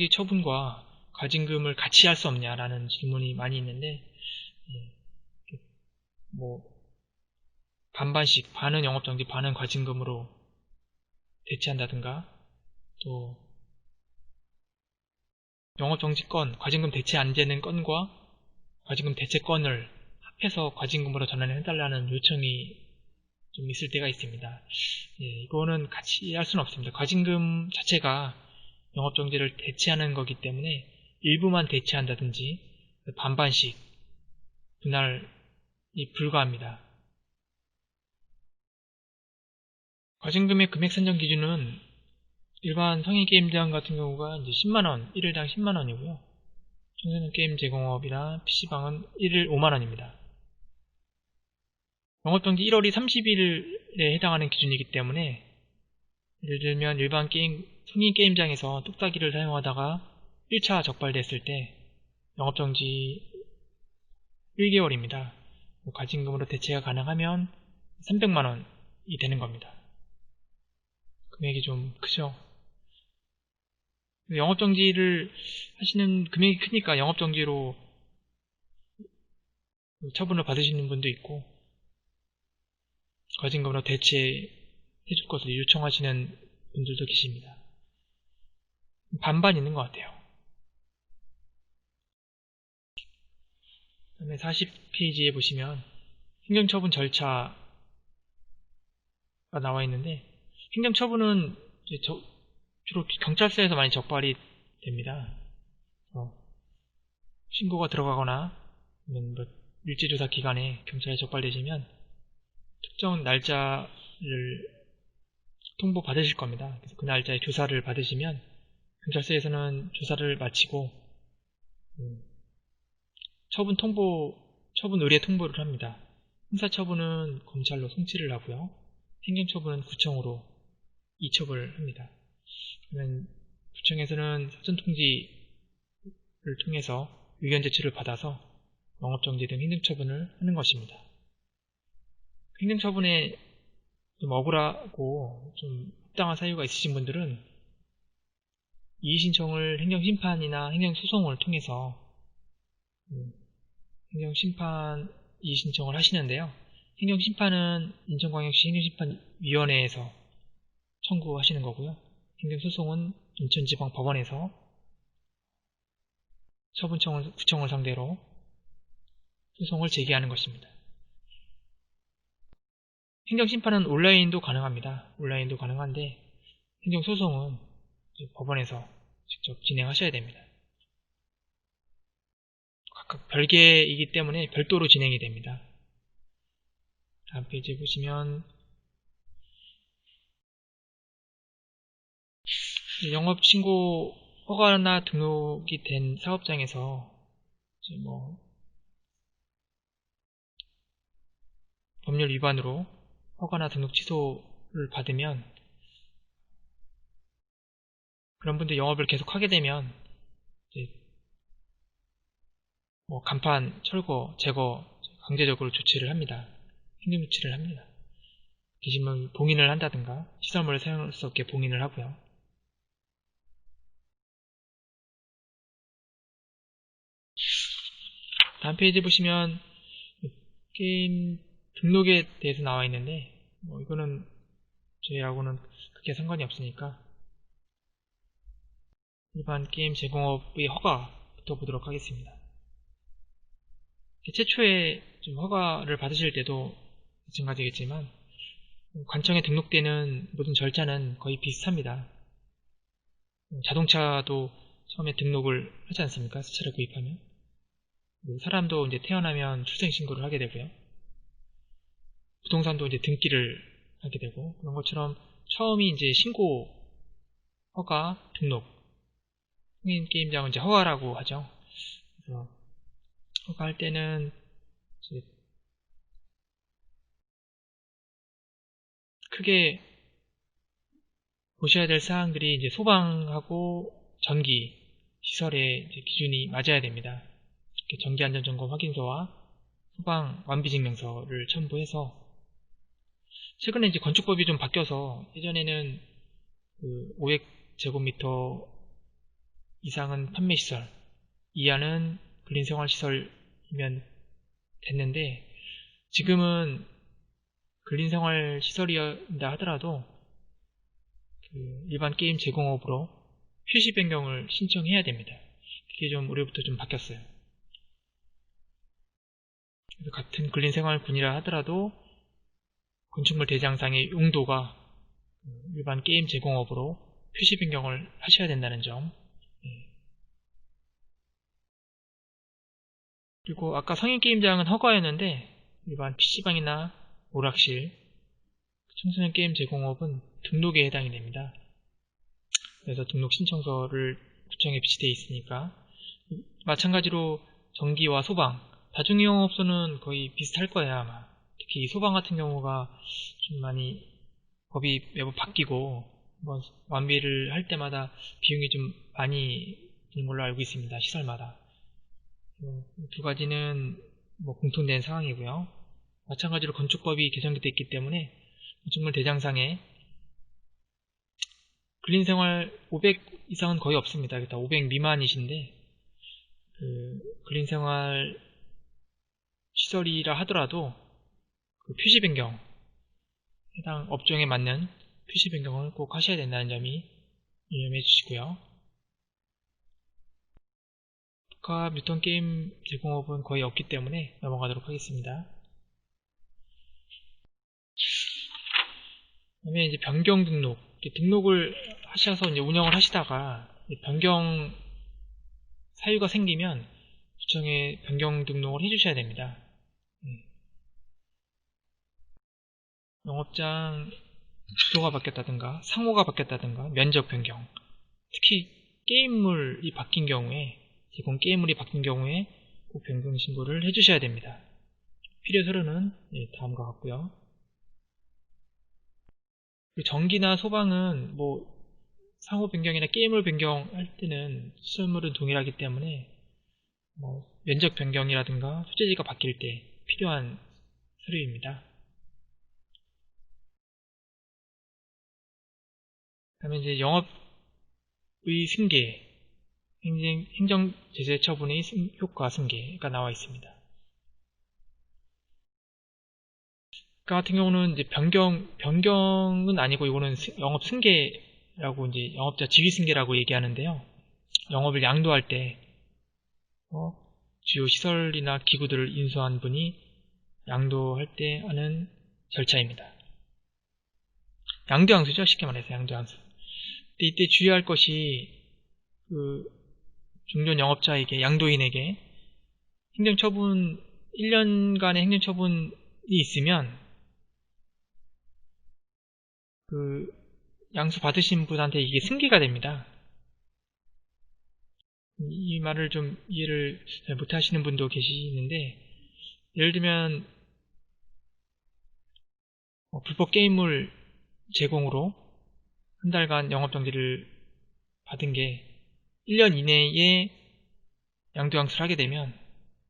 처분과 과징금을 같이 할 수 없냐라는 질문이 많이 있는데 반반씩 반은 영업정지 반은 과징금으로 대체한다든가 또 영업정지건 과징금 대체 안 되는 건과 과징금 대체건을 합해서 과징금으로 전환을 해달라는 요청이 좀 있을 때가 있습니다. 이거는 같이 할 수는 없습니다. 과징금 자체가 영업정지를 대체하는 거기 때문에 일부만 대체한다든지 반반씩 분할이 불가합니다. 과징금의 금액 산정 기준은 일반 성인 게임장 같은 경우가 이제 10만원, 1일당 10만원이고요. 청소년 게임 제공업이나 PC방은 1일 5만원입니다. 영업정지 1월이 30일에 해당하는 기준이기 때문에 예를 들면 일반 성인 게임장에서 뚝딱이를 사용하다가 1차 적발됐을 때 영업정지 1개월입니다. 과징금으로 대체가 가능하면 300만원이 되는 겁니다. 금액이 좀 크죠. 영업정지를 하시는 금액이 크니까 영업정지로 처분을 받으시는 분도 있고 과징금으로 대체해줄 것을 요청하시는 분들도 계십니다. 반반 있는 것 같아요. 그다음에 40페이지에 보시면 행정처분 절차가 나와 있는데 행정처분은 주로 경찰서에서 많이 적발이 됩니다. 신고가 들어가거나 일제조사 기간에 경찰에 적발되시면 특정 날짜를 통보 받으실 겁니다. 그래서 그 날짜에 조사를 받으시면 경찰서에서는 조사를 마치고 처분 의뢰 통보를 합니다. 형사처분은 검찰로 송치를 하고요. 행정처분은 구청으로 이첩을 합니다. 그러면 구청에서는 사전통지를 통해서 의견 제출을 받아서 영업정지 등 행정처분을 하는 것입니다. 행정처분에 좀 억울하고 좀 합당한 사유가 있으신 분들은 이의신청을 행정심판이나 행정소송을 통해서 행정심판 이의신청을 하시는데요. 행정심판은 인천광역시 행정심판 위원회에서 청구하시는 거고요. 행정소송은 인천지방법원에서 구청을 상대로 소송을 제기하는 것입니다. 행정심판은 온라인도 가능합니다. 온라인도 가능한데 행정소송은 법원에서 직접 진행하셔야 됩니다. 각각 별개이기 때문에 별도로 진행이 됩니다. 다음 페이지 보시면 영업신고 허가나 등록이 된 사업장에서 법률 위반으로 허가나 등록 취소를 받으면 그런 분들 영업을 계속 하게 되면 간판, 철거, 제거 강제적으로 조치를 합니다. 행정 조치를 합니다. 게시물 봉인을 한다든가 시설물을 사용할 수 없게 봉인을 하고요. 다음 페이지 보시면 게임 등록에 대해서 나와 있는데 이거는 저희하고는 크게 상관이 없으니까 일반 게임 제공업의 허가부터 보도록 하겠습니다. 최초에 좀 허가를 받으실 때도 마찬가지겠지만 관청에 등록되는 모든 절차는 거의 비슷합니다. 자동차도 처음에 등록을 하지 않습니까? 새 차를 구입하면. 사람도 이제 태어나면 출생신고를 하게 되고요. 부동산도 이제 등기를 하게 되고, 그런 것처럼 처음이 이제 신고, 허가, 등록. 성인게임장은 이제 허가라고 하죠. 그래서 허가할 때는 이제 크게 보셔야 될 사항들이 이제 소방하고 전기, 시설의 이제 기준이 맞아야 됩니다. 전기안전점검 확인서와 소방 완비증명서를 첨부해서 최근에 이제 건축법이 좀 바뀌어서 예전에는 500제곱미터 이상은 판매시설, 이하는 근린생활시설이면 됐는데 지금은 근린생활시설이다 하더라도 일반 게임 제공업으로 표시 변경을 신청해야 됩니다. 그게 좀 올해부터 좀 바뀌었어요. 같은 근린생활군이라 하더라도 건축물 대장상의 용도가 일반 게임 제공업으로 표시 변경을 하셔야 된다는 점. 그리고 아까 성인게임장은 허가였는데 일반 PC방이나 오락실, 청소년 게임 제공업은 등록에 해당이 됩니다. 그래서 등록 신청서를 구청에 비치되어 있으니까 마찬가지로 전기와 소방, 다중이용업소는 거의 비슷할 거예요 아마. 특히 소방 같은 경우가 좀 많이 법이 매번 바뀌고 완비를 할 때마다 비용이 좀 많이 드는 걸로 알고 있습니다. 시설마다. 두 가지는 공통된 상황이고요. 마찬가지로 건축법이 개정되어 있기 때문에 건축물 대장상에 근린생활 500 이상은 거의 없습니다. 500 미만이신데 근린생활 시설이라 하더라도 표시 변경, 해당 업종에 맞는 표시 변경을 꼭 하셔야 된다는 점이 유념해 주시고요. 복합 유통게임 제공업은 거의 없기 때문에 넘어가도록 하겠습니다. 그다음에 이제 변경 등록, 등록을 하셔서 이제 운영을 하시다가 변경 사유가 생기면 구청에 변경 등록을 해주셔야 됩니다. 영업장 주소가 바뀌었다든가 상호가 바뀌었다든가 면적 변경, 특히 게임물이 바뀐 경우에 제공 게임물이 바뀐 경우에 꼭 변경 신고를 해주셔야 됩니다. 필요 서류는 다음과 같고요. 전기나 소방은 상호 변경이나 게임물 변경할 때는 시설물은 동일하기 때문에 면적 변경이라든가 소재지가 바뀔 때 필요한 서류입니다. 그다음에 이제 영업의 승계, 행정제재 처분의 효과 승계가 나와 있습니다. 같은 경우는 이제 변경은 아니고 이거는 영업 승계라고 이제 영업자 지위 승계라고 얘기하는데요. 영업을 양도할 때 주요 시설이나 기구들을 인수한 분이 양도할 때 하는 절차입니다. 양도양수죠. 쉽게 말해서 양도양수. 근데 이때 주의할 것이 그 중견 영업자에게 양도인에게 행정처분 1년간의 행정처분이 있으면 그 양수 받으신 분한테 이게 승계가 됩니다. 이 말을 좀 이해를 잘 못하시는 분도 계시는데, 예를 들면 불법 게임물 제공으로 한 달간 영업정지를 받은 게 1년 이내에 양도양수를 하게 되면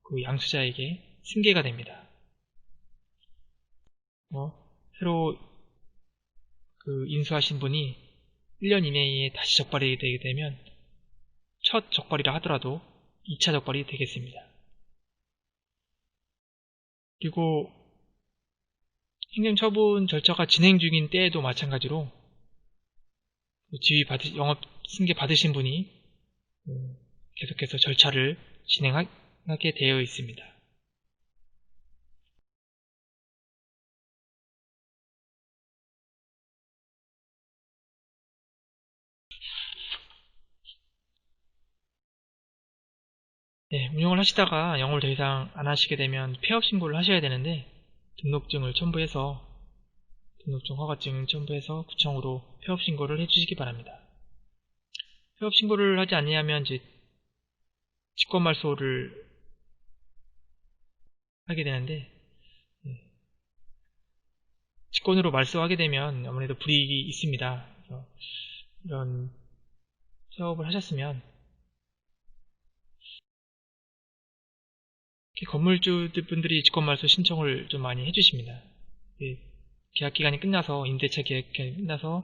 그 양수자에게 승계가 됩니다. 새로 그 인수하신 분이 1년 이내에 다시 적발이 되게 되면 첫 적발이라 하더라도 2차 적발이 되겠습니다. 그리고 행정처분 절차가 진행 중인 때에도 마찬가지로 영업 승계 받으신 분이 계속해서 절차를 진행하게 되어 있습니다. 네, 운영을 하시다가 영업을 더 이상 안 하시게 되면 폐업 신고를 하셔야 되는데 등록증 허가증 첨부해서 구청으로 폐업 신고를 해주시기 바랍니다. 폐업 신고를 하지 않으면 이제 직권말소를 하게 되는데 직권으로 말소하게 되면 아무래도 불이익이 있습니다. 그래서 이런 사업을 하셨으면 건물주분들이 직권말소 신청을 좀 많이 해주십니다. 계약기간이 끝나서 임대차 계약기간이 끝나서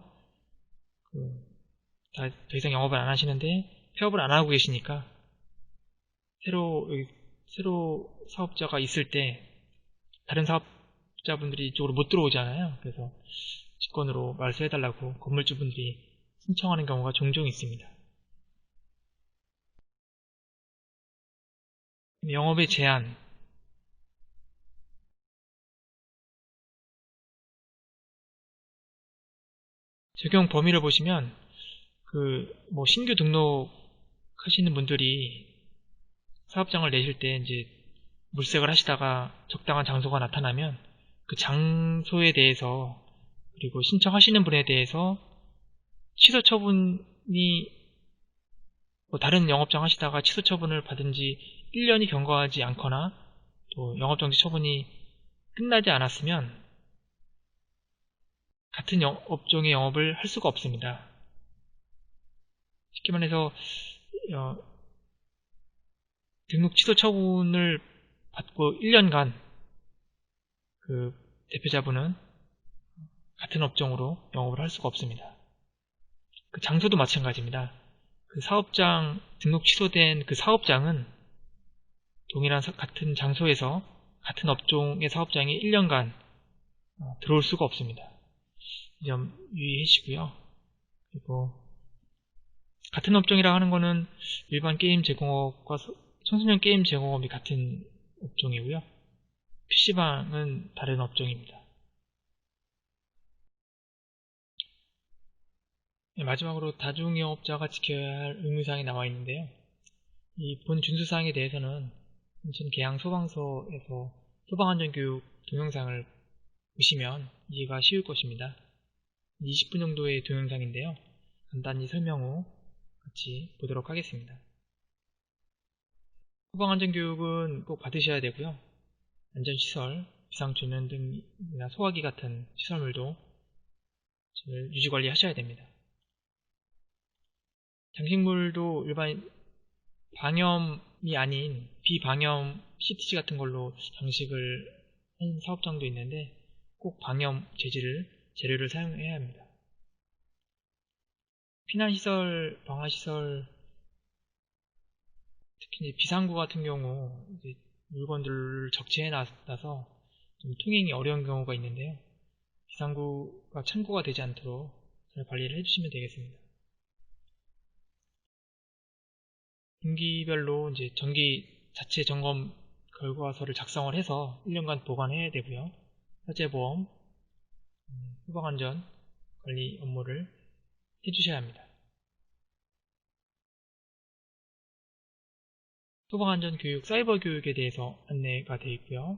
더 이상 영업을 안 하시는데 폐업을 안 하고 계시니까 새로 사업자가 있을 때 다른 사업자분들이 이쪽으로 못 들어오잖아요. 그래서 직권으로 말소해달라고 건물주분들이 신청하는 경우가 종종 있습니다. 영업의 제한, 적용 범위를 보시면 신규 등록하시는 분들이 사업장을 내실 때 이제 물색을 하시다가 적당한 장소가 나타나면 그 장소에 대해서 그리고 신청하시는 분에 대해서 취소 처분이 다른 영업장 하시다가 취소 처분을 받은 지 1년이 경과하지 않거나 또 영업정지 처분이 끝나지 않았으면 같은 업종의 영업을 할 수가 없습니다. 쉽게 말해서 등록 취소 처분을 받고 1년간 그 대표자분은 같은 업종으로 영업을 할 수가 없습니다. 그 장소도 마찬가지입니다. 그 사업장 등록 취소된 그 사업장은 동일한 같은 장소에서 같은 업종의 사업장이 1년간 들어올 수가 없습니다. 이 점 유의해 주시고요. 그리고 같은 업종이라 하는 거는 일반 게임 제공업과 청소년 게임 제공업이 같은 업종이고요. PC방은 다른 업종입니다. 네, 마지막으로 다중영업자가 지켜야 할 의무사항이 나와 있는데요. 이 본 준수사항에 대해서는 인천 계양 소방서에서 소방안전교육 동영상을 보시면 이해가 쉬울 것입니다. 20분 정도의 동영상인데요. 간단히 설명 후 같이 보도록 하겠습니다. 소방안전교육은 꼭 받으셔야 되고요. 안전시설, 비상조면 등이나 소화기 같은 시설물도 잘 유지관리 하셔야 됩니다. 장식물도 일반 방염이 아닌 비방염 CTC 같은 걸로 장식을 한 사업장도 있는데 꼭 방염 재료를 사용해야 합니다. 피난시설, 방화시설, 특히 비상구 같은 경우 물건들을 적치해 놔서 좀 통행이 어려운 경우가 있는데요. 비상구가 창고가 되지 않도록 잘 관리를 해주시면 되겠습니다. 분기별로 이제 전기 자체 점검 결과서를 작성을 해서 1년간 보관해야 되고요. 화재보험, 소방안전 관리 업무를 해주셔야 합니다. 소방안전 교육, 사이버 교육에 대해서 안내가 되어 있고요.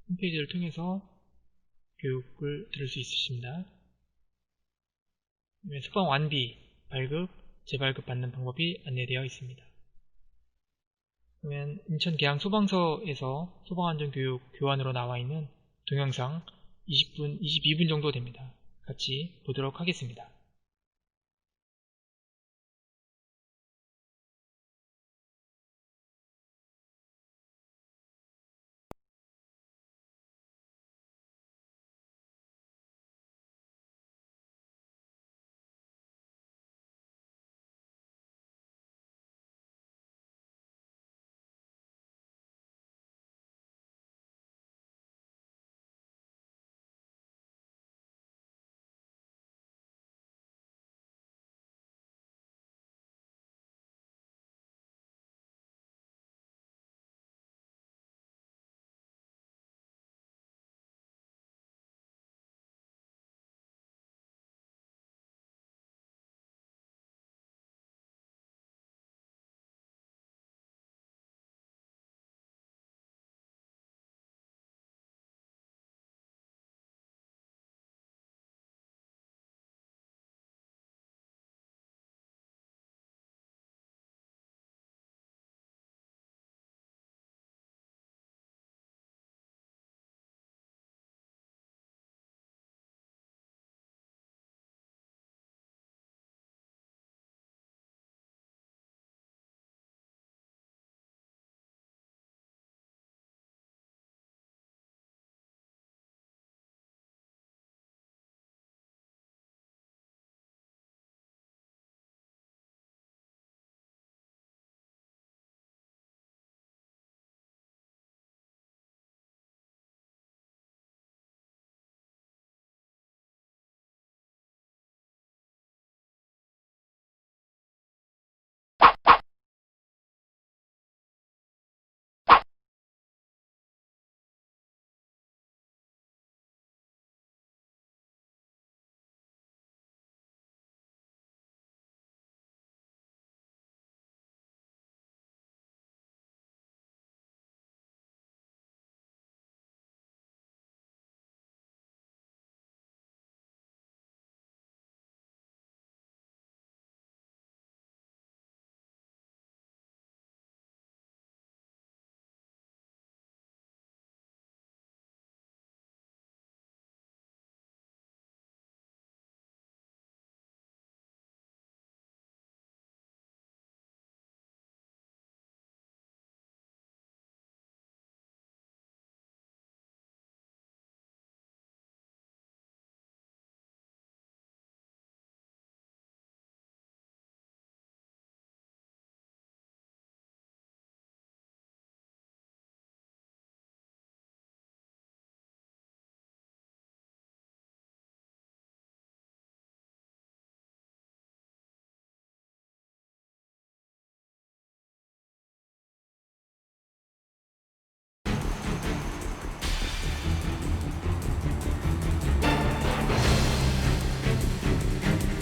홈페이지를 통해서 교육을 들을 수 있으십니다. 소방 완비, 발급, 재발급 받는 방법이 안내되어 있습니다. 그러면 인천 계양 소방서에서 소방안전교육 교환으로 나와 있는 동영상 22분 정도 됩니다. 같이 보도록 하겠습니다.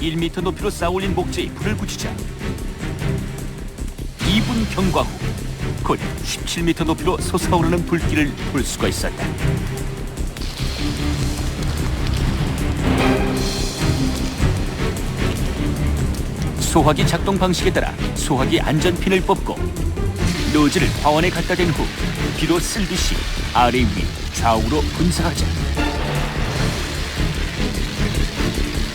일 미터 높이로 쌓아올린 목재에 불을 붙이자 2분 경과 후 곧 17m 높이로 솟아오르는 불길을 볼 수가 있었다. 소화기 작동 방식에 따라 소화기 안전핀을 뽑고 노즐을 화원에 갖다 댄 후 뒤로 쓸듯이 아래 위 좌우로 분사하자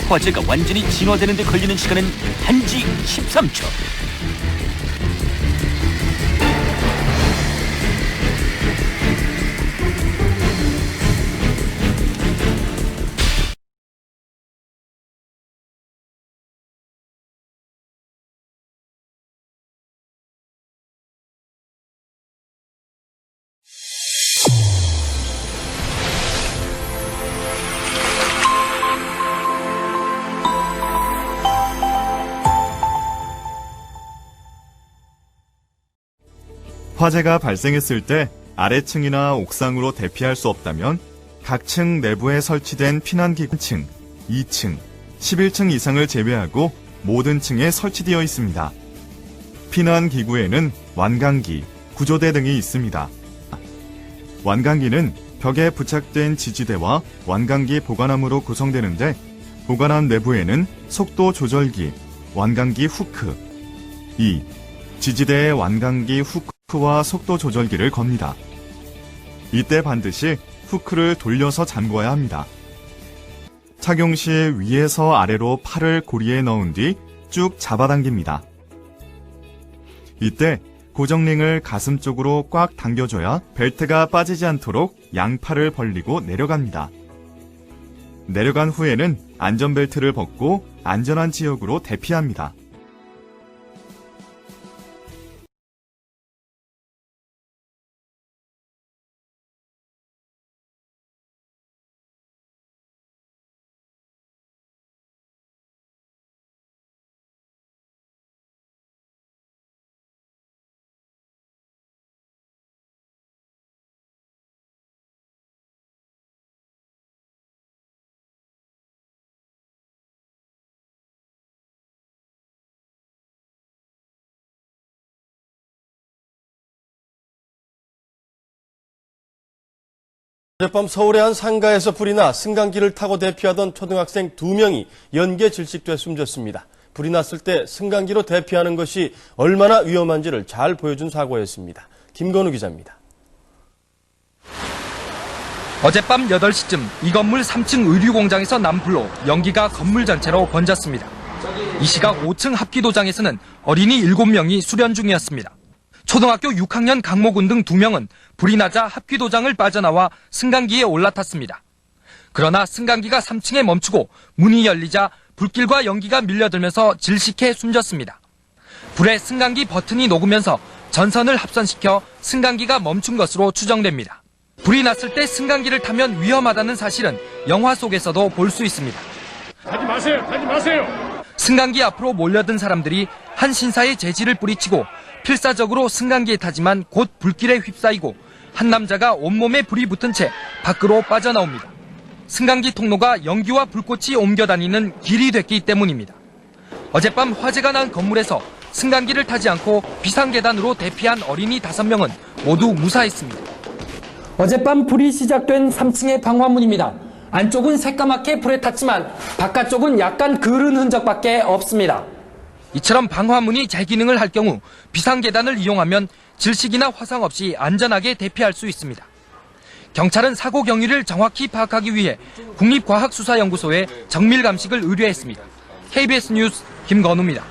화재가 완전히 진화되는 데 걸리는 시간은 단지 13초. 화재가 발생했을 때 아래층이나 옥상으로 대피할 수 없다면 각 층 내부에 설치된 피난기구 1층, 2층, 11층 이상을 제외하고 모든 층에 설치되어 있습니다. 피난기구에는 완강기, 구조대 등이 있습니다. 완강기는 벽에 부착된 지지대와 완강기 보관함으로 구성되는데 보관함 내부에는 속도 조절기, 완강기 후크, 2. 지지대에 완강기 후크와 속도 조절기를 겁니다. 이때 반드시 후크를 돌려서 잠궈야 합니다. 착용 시 위에서 아래로 팔을 고리에 넣은 뒤 쭉 잡아당깁니다. 이때 고정링을 가슴 쪽으로 꽉 당겨줘야 벨트가 빠지지 않도록 양팔을 벌리고 내려갑니다. 내려간 후에는 안전벨트를 벗고 안전한 지역으로 대피합니다. 어젯밤 서울의 한 상가에서 불이 나 승강기를 타고 대피하던 초등학생 2명이 연기에 질식돼 숨졌습니다. 불이 났을 때 승강기로 대피하는 것이 얼마나 위험한지를 잘 보여준 사고였습니다. 김건우 기자입니다. 어젯밤 8시쯤 이 건물 3층 의류 공장에서 난 불로 연기가 건물 전체로 번졌습니다. 이 시각 5층 합기도장에서는 어린이 7명이 수련 중이었습니다. 초등학교 6학년 강모군 등 2명은 불이 나자 합기도장을 빠져나와 승강기에 올라탔습니다. 그러나 승강기가 3층에 멈추고 문이 열리자 불길과 연기가 밀려들면서 질식해 숨졌습니다. 불에 승강기 버튼이 녹으면서 전선을 합선시켜 승강기가 멈춘 것으로 추정됩니다. 불이 났을 때 승강기를 타면 위험하다는 사실은 영화 속에서도 볼 수 있습니다. 가지 마세요. 승강기 앞으로 몰려든 사람들이 한 신사의 재질을 뿌리치고 필사적으로 승강기에 타지만 곧 불길에 휩싸이고 한 남자가 온몸에 불이 붙은 채 밖으로 빠져나옵니다. 승강기 통로가 연기와 불꽃이 옮겨다니는 길이 됐기 때문입니다. 어젯밤 화재가 난 건물에서 승강기를 타지 않고 비상계단으로 대피한 어린이 5명은 모두 무사했습니다. 어젯밤 불이 시작된 3층의 방화문입니다. 안쪽은 새까맣게 불에 탔지만 바깥쪽은 약간 그을은 흔적밖에 없습니다. 이처럼 방화문이 제 기능을 할 경우 비상계단을 이용하면 질식이나 화상 없이 안전하게 대피할 수 있습니다. 경찰은 사고 경위를 정확히 파악하기 위해 국립과학수사연구소에 정밀 감식을 의뢰했습니다. KBS 뉴스 김건우입니다.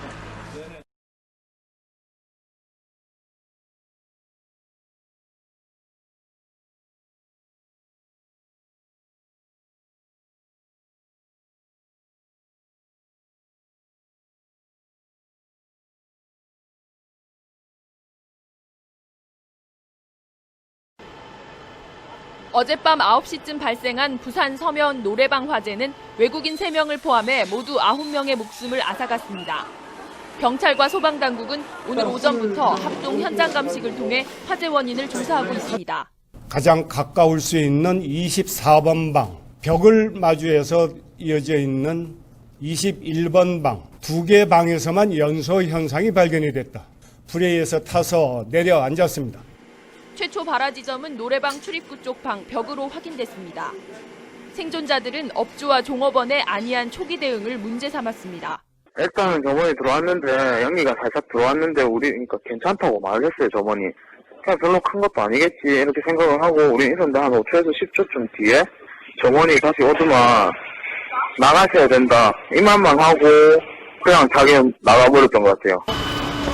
어젯밤 9시쯤 발생한 부산 서면 노래방 화재는 외국인 3명을 포함해 모두 9명의 목숨을 앗아갔습니다. 경찰과 소방당국은 오늘 오전부터 합동 현장 감식을 통해 화재 원인을 조사하고 있습니다. 가장 가까울 수 있는 24번 방, 벽을 마주해서 이어져 있는 21번 방, 2개 방에서만 연소 현상이 발견이 됐다. 불에 의해서 타서 내려앉았습니다. 최초 발화 지점은 노래방 출입구 쪽 방 벽으로 확인됐습니다. 생존자들은 업주와 종업원의 안이한 초기 대응을 문제 삼았습니다. 일단은 저번에 들어왔는데 연기가 살짝 들어왔는데 우리 그러니까 괜찮다고 말을 했어요. 저번이 그냥 별로 큰 것도 아니겠지 이렇게 생각을 하고 우리 있었는데 한 5초에서 10초쯤 뒤에 저번이 다시 오더만 나가셔야 된다 이 말만 하고 그냥 자기는 나가버렸던 것 같아요.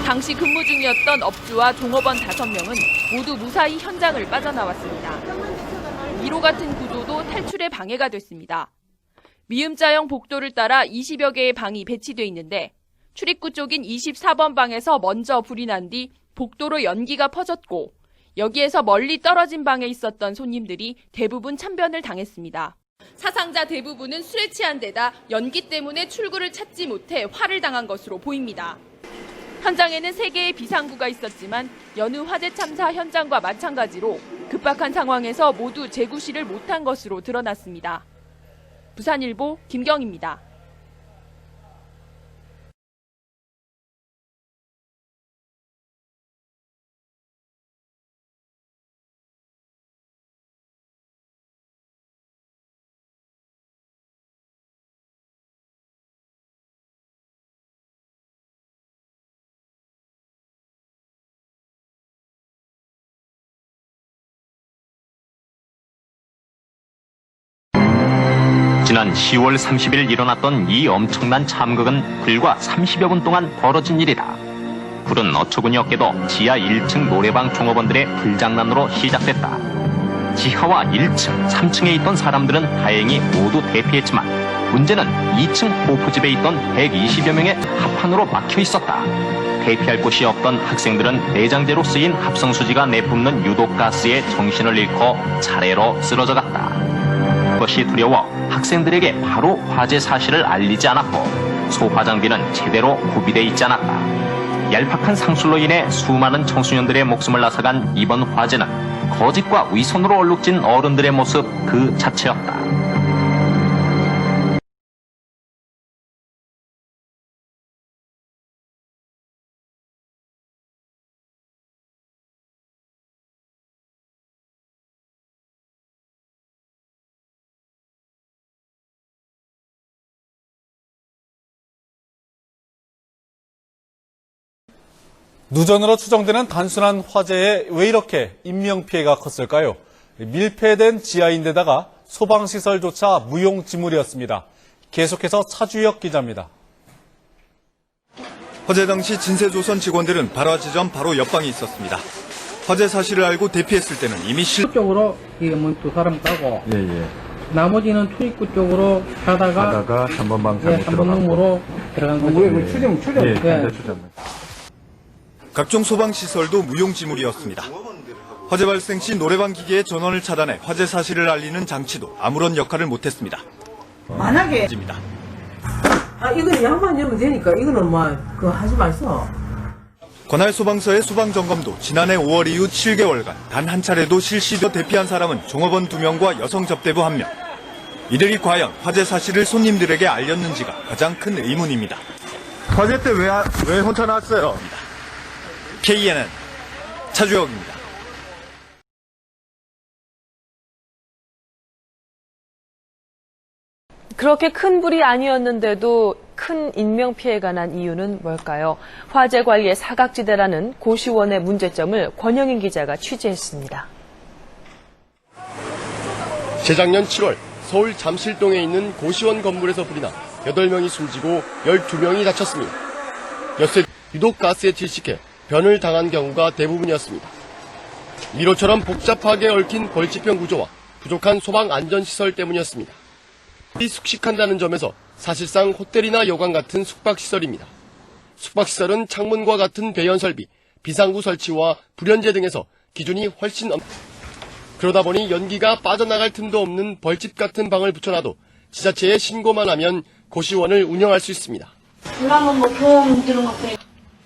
당시 근무 중이었던 업주와 종업원 5명은 모두 무사히 현장을 빠져나왔습니다. 미로 같은 구조도 탈출에 방해가 됐습니다. 미음자형 복도를 따라 20여 개의 방이 배치돼 있는데 출입구 쪽인 24번 방에서 먼저 불이 난 뒤 복도로 연기가 퍼졌고 여기에서 멀리 떨어진 방에 있었던 손님들이 대부분 참변을 당했습니다. 사상자 대부분은 술에 취한 데다 연기 때문에 출구를 찾지 못해 화를 당한 것으로 보입니다. 현장에는 3개의 비상구가 있었지만 여느 화재 참사 현장과 마찬가지로 급박한 상황에서 모두 재구시를 못한 것으로 드러났습니다. 부산일보 김경입니다. 지난 10월 30일 일어났던 이 엄청난 참극은 불과 30여 분 동안 벌어진 일이다. 불은 어처구니 없게도 지하 1층 노래방 종업원들의 불장난으로 시작됐다. 지하와 1층, 3층에 있던 사람들은 다행히 모두 대피했지만 문제는 2층 호프집에 있던 120여 명의 합판으로 막혀 있었다. 대피할 곳이 없던 학생들은 내장재로 쓰인 합성수지가 내뿜는 유독가스에 정신을 잃고 차례로 쓰러져 갔다. 그것이 두려워 학생들에게 바로 화재 사실을 알리지 않았고 소화장비는 제대로 구비돼 있지 않았다. 얄팍한 상술로 인해 수많은 청소년들의 목숨을 앗아간 이번 화재는 거짓과 위선으로 얼룩진 어른들의 모습 그 자체였다. 누전으로 추정되는 단순한 화재에 왜 이렇게 인명피해가 컸을까요? 밀폐된 지하인데다가 소방시설조차 무용지물이었습니다. 계속해서 차주혁 기자입니다. 화재 당시 진세조선 직원들은 발화 지점 바로 옆방에 있었습니다. 화재 사실을 알고 대피했을 때는 이미 쪽으로 두 사람 따고 나머지는 출입구 쪽으로 가다가 3번 방 3번 룸으로 들어간 거죠. 추정. 각종 소방시설도 무용지물이었습니다. 화재 발생 시 노래방 기계의 전원을 차단해 화재 사실을 알리는 장치도 아무런 역할을 못했습니다. 만약에 이거는 양반 열면 되니까 이거는 그거 하지 마시오. 관할 소방서의 소방 점검도 지난해 5월 이후 7개월간 단 한 차례도 실시도 대피한 사람은 종업원 2명과 여성 접대부 1명. 이들이 과연 화재 사실을 손님들에게 알렸는지가 가장 큰 의문입니다. 화재 때 왜 혼자 나왔어요? KNN 차주혁입니다. 그렇게 큰 불이 아니었는데도 큰 인명피해가 난 이유는 뭘까요? 화재 관리의 사각지대라는 고시원의 문제점을 권영인 기자가 취재했습니다. 재작년 7월 서울 잠실동에 있는 고시원 건물에서 불이 나 8명이 숨지고 12명이 다쳤습니다. 엿새 유독가스에 질식해 변을 당한 경우가 대부분이었습니다. 미로처럼 복잡하게 얽힌 벌집형 구조와 부족한 소방 안전시설 때문이었습니다. 숙식한다는 점에서 사실상 호텔이나 여관 같은 숙박시설입니다. 숙박시설은 창문과 같은 배연 설비, 비상구 설치와 불연제 등에서 기준이 훨씬 그러다 보니 연기가 빠져나갈 틈도 없는 벌집 같은 방을 붙여놔도 지자체에 신고만 하면 고시원을 운영할 수 있습니다. 그러면 보험 들은 것들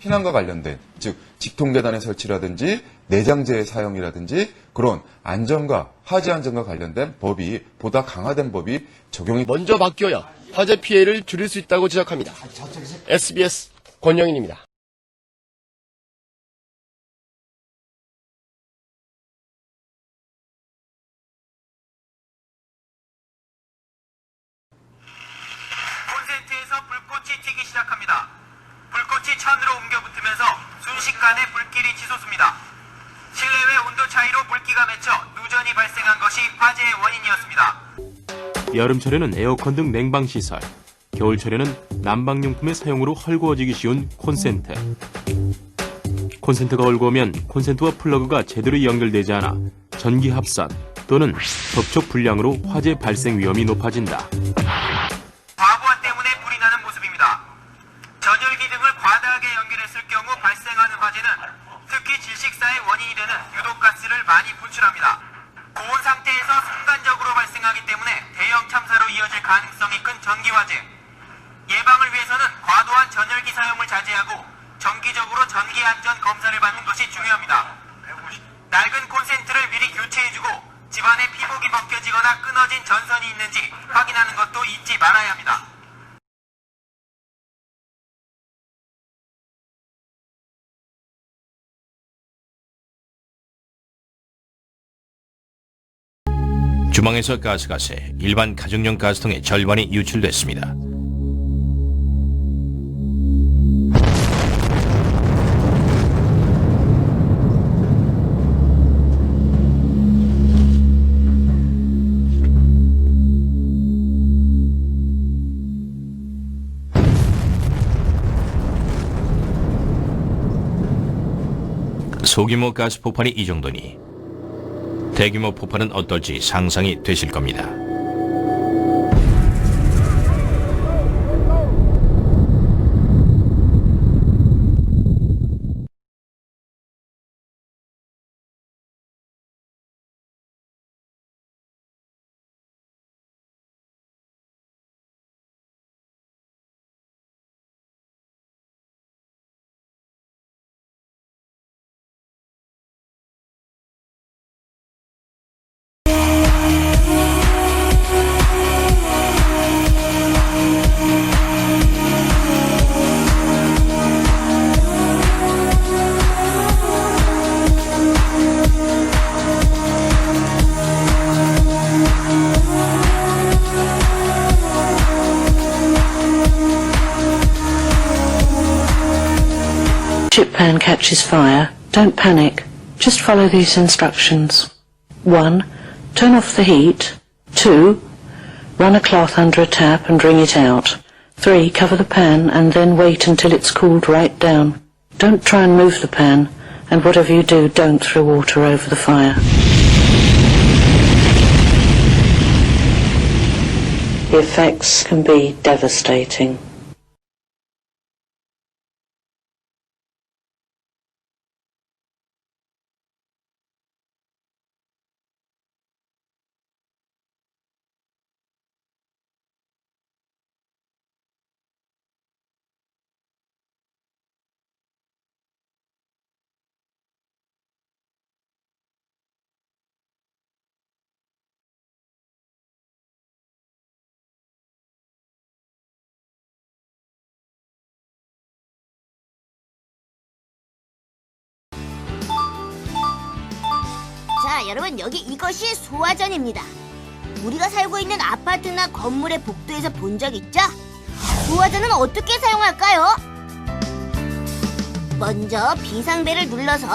피난과 관련된, 즉 직통계단의 설치라든지 내장재의 사용이라든지 그런 안전과 화재 안전과 관련된 법이 보다 강화된 법이 적용이 먼저 바뀌어야 화재 피해를 줄일 수 있다고 지적합니다. SBS 권영인입니다. 콘센트에서 불꽃이 튀기 시작합니다. 불꽃이 천으로 옮겨 붙으면서 순식간에 불길이 치솟습니다. 실내외 온도 차이로 불기가 맺혀 누전이 발생한 것이 화재의 원인이었습니다. 여름철에는 에어컨 등 냉방시설, 겨울철에는 난방용품의 사용으로 헐거워지기 쉬운 콘센트. 콘센트가 헐거우면 콘센트와 플러그가 제대로 연결되지 않아 전기 합선 또는 접촉 불량으로 화재 발생 위험이 높아진다. 과부하 때문에 불이 나는 모습입니다. 전열기 등을 과다하게 연결했을 경우 발생하는 화재는 특히 질식사의 원인이 되는 유독가스를 많이 분출합니다. 고온 상태에서 순간적으로 발생하기 때문에 대형 참사로 이어질 가능성이 큰 전기화재. 예방을 위해서는 과도한 전열기 사용을 자제하고 정기적으로 전기안전 검사를 받는 것이 중요합니다. 낡은 콘센트를 미리 교체해주고 집안에 피복이 벗겨지거나 끊어진 전선이 있는지 확인하는 것도 잊지 말아야 합니다. 주방에서 가스가 새 일반 가정용 가스통의 절반이 유출됐습니다. 소규모 가스 폭발이 이 정도니 대규모 폭발은 어떨지 상상이 되실 겁니다. Chip pan catches fire, don't panic. Just follow these instructions. 1. Turn off the heat. 2. Run a cloth under a tap and wring it out. 3. Cover the pan and then wait until it's cooled right down. Don't try and move the pan, and whatever you do, don't throw water over the fire. The effects can be devastating. 자, 여러분, 여기 이것이 소화전입니다. 우리가 살고 있는 아파트나 건물의 복도에서 본 적 있죠? 소화전은 어떻게 사용할까요? 먼저 비상벨을 눌러서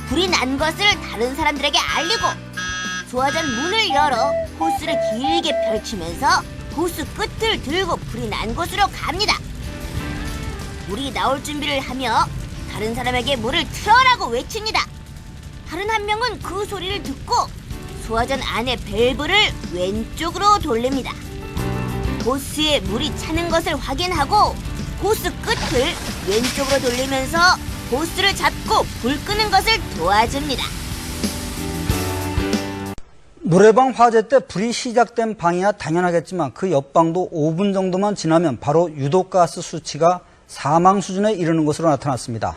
불이 난 것을 다른 사람들에게 알리고, 소화전 문을 열어 호스를 길게 펼치면서 호스 끝을 들고 불이 난 곳으로 갑니다. 물이 나올 준비를 하며 다른 사람에게 물을 틀어라고 외칩니다. 다른 한 명은 그 소리를 듣고 소화전 안의 밸브를 왼쪽으로 돌립니다. 호스에 물이 차는 것을 확인하고 호스 끝을 왼쪽으로 돌리면서 호스를 잡고 불 끄는 것을 도와줍니다. 노래방 화재 때 불이 시작된 방이야 당연하겠지만 그 옆방도 5분 정도만 지나면 바로 유독가스 수치가 사망 수준에 이르는 것으로 나타났습니다.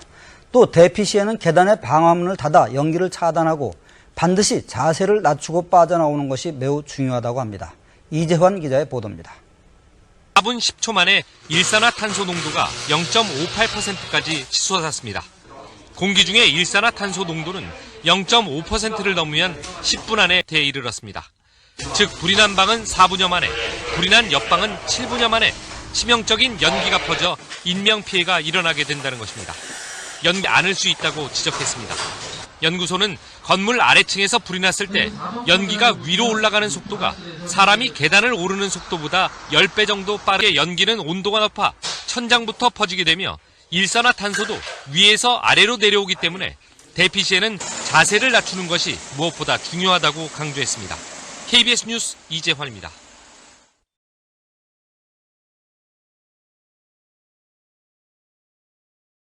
또 대피 시에는 계단의 방화문을 닫아 연기를 차단하고 반드시 자세를 낮추고 빠져나오는 것이 매우 중요하다고 합니다. 이재환 기자의 보도입니다. 4분 10초 만에 일산화탄소 농도가 0.58%까지 치솟았습니다. 공기 중에 일산화탄소 농도는 0.5%를 넘으면 10분 안에 대이르렀습니다. 즉 불이 난 방은 4분여 만에, 불이 난 옆방은 7분여 만에 치명적인 연기가 퍼져 인명피해가 일어나게 된다는 것입니다. 연기 않을 수 있다고 지적했습니다. 연구소는 건물 아래층에서 불이 났을 때 연기가 위로 올라가는 속도가 사람이 계단을 오르는 속도보다 10배 정도 빠르게 연기는 온도가 높아 천장부터 퍼지게 되며 일산화탄소도 위에서 아래로 내려오기 때문에 대피 시에는 자세를 낮추는 것이 무엇보다 중요하다고 강조했습니다. KBS 뉴스 이재환입니다.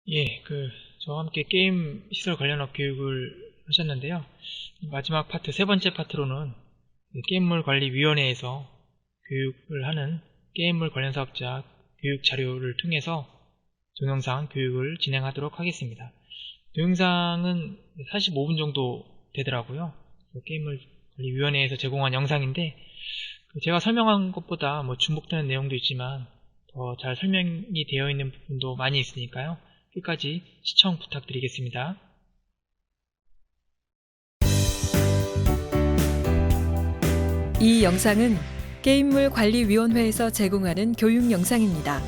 예, 저와 함께 게임 시설 관련업 교육을 하셨는데요. 마지막 파트, 세 번째 파트로는 게임물 관리위원회에서 교육을 하는 게임물 관련 사업자 교육 자료를 통해서 동영상 교육을 진행하도록 하겠습니다. 동영상은 45분 정도 되더라고요. 게임물관리위원회에서 제공한 영상인데 제가 설명한 것보다 중복되는 내용도 있지만 더 잘 설명이 되어 있는 부분도 많이 있으니까요. 끝까지 시청 부탁드리겠습니다. 이 영상은 게임물관리위원회에서 제공하는 교육 영상입니다.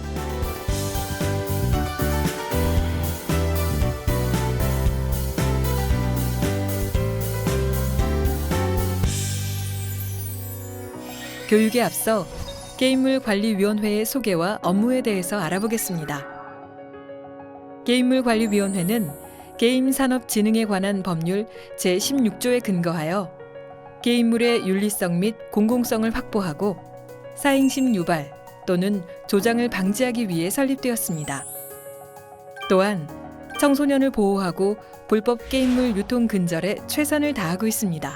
교육에 앞서 게임물관리위원회의 소개와 업무에 대해서 알아보겠습니다. 게임물관리위원회는 게임산업진흥에 관한 법률 제16조에 근거하여 게임물의 윤리성 및 공공성을 확보하고 사행심 유발 또는 조장을 방지하기 위해 설립되었습니다. 또한 청소년을 보호하고 불법 게임물 유통 근절에 최선을 다하고 있습니다.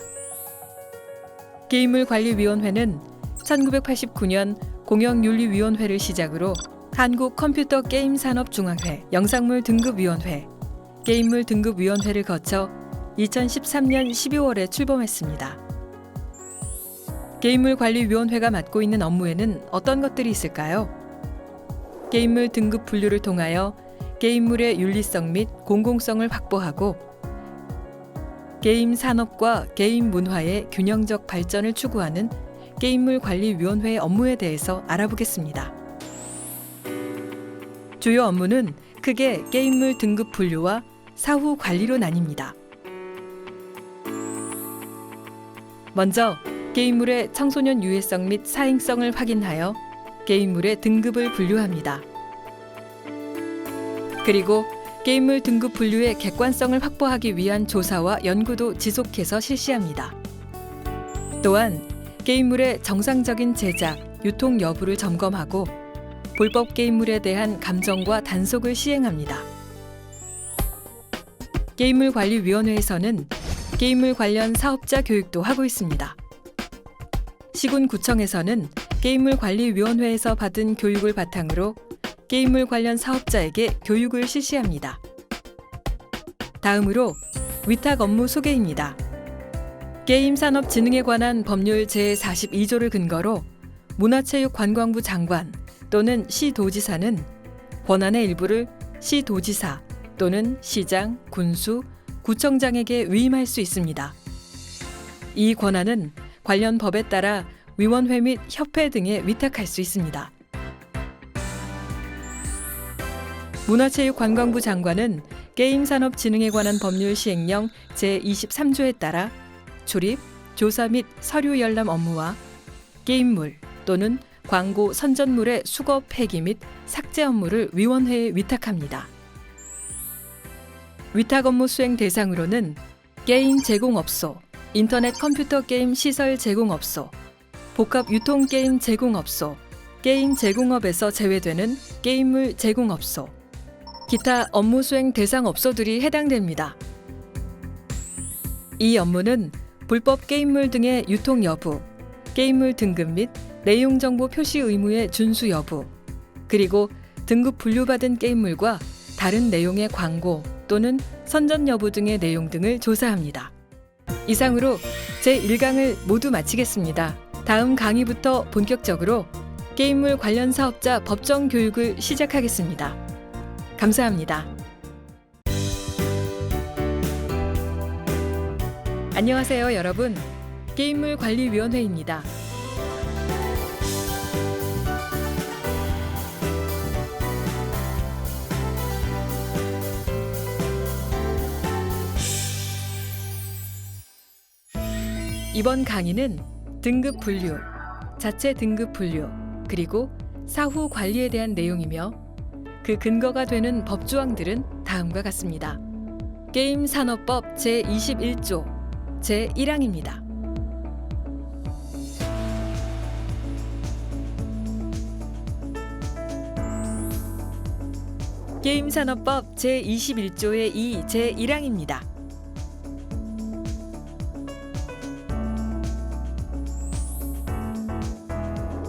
게임물관리위원회는 1989년 공영윤리위원회를 시작으로 한국컴퓨터게임산업중앙회, 영상물등급위원회, 게임물등급위원회를 거쳐 2013년 12월에 출범했습니다. 게임물관리위원회가 맡고 있는 업무에는 어떤 것들이 있을까요? 게임물 등급 분류를 통하여 게임물의 윤리성 및 공공성을 확보하고 게임 산업과 게임 문화의 균형적 발전을 추구하는 게임물관리위원회의 업무에 대해서 알아보겠습니다. 주요 업무는 크게 게임물 등급 분류와 사후 관리로 나뉩니다. 먼저 게임물의 청소년 유해성 및 사행성을 확인하여 게임물의 등급을 분류합니다. 그리고 게임물 등급 분류의 객관성을 확보하기 위한 조사와 연구도 지속해서 실시합니다. 또한 게임물의 정상적인 제작, 유통 여부를 점검하고 불법 게임물에 대한 감정과 단속을 시행합니다. 게임물관리위원회에서는 게임물 관련 사업자 교육도 하고 있습니다. 시군구청에서는 게임물관리위원회에서 받은 교육을 바탕으로 게임물 관련 사업자에게 교육을 실시합니다. 다음으로 위탁 업무 소개입니다. 게임산업진흥에 관한 법률 제42조를 근거로 문화체육관광부 장관 또는 시도지사는 권한의 일부를 시도지사 또는 시장, 군수, 구청장에게 위임할 수 있습니다. 이 권한은 관련 법에 따라 위원회 및 협회 등에 위탁할 수 있습니다. 문화체육관광부 장관은 게임산업진흥에 관한 법률 시행령 제23조에 따라 출입, 조사 및 서류 열람 업무와 게임물 또는 광고 선전물의 수거 폐기 및 삭제 업무를 위원회에 위탁합니다. 위탁 업무 수행 대상으로는 게임 제공업소, 인터넷 컴퓨터 게임 시설 제공업소, 복합 유통 게임 제공업소, 게임 제공업에서 제외되는 게임물 제공업소, 기타 업무 수행 대상 업소들이 해당됩니다. 이 업무는 불법 게임물 등의 유통 여부, 게임물 등급 및 내용 정보 표시 의무의 준수 여부, 그리고 등급 분류받은 게임물과 다른 내용의 광고 또는 선전 여부 등의 내용 등을 조사합니다. 이상으로 제1강을 모두 마치겠습니다. 다음 강의부터 본격적으로 게임물 관련 사업자 법정 교육을 시작하겠습니다. 감사합니다. 안녕하세요, 여러분. 게임물관리위원회입니다. 이번 강의는 등급 분류, 자체 등급 분류, 그리고 사후 관리에 대한 내용이며 그 근거가 되는 법조항들은 다음과 같습니다. 게임산업법 제21조 제1항입니다. 게임산업법 제21조의 2 제1항입니다.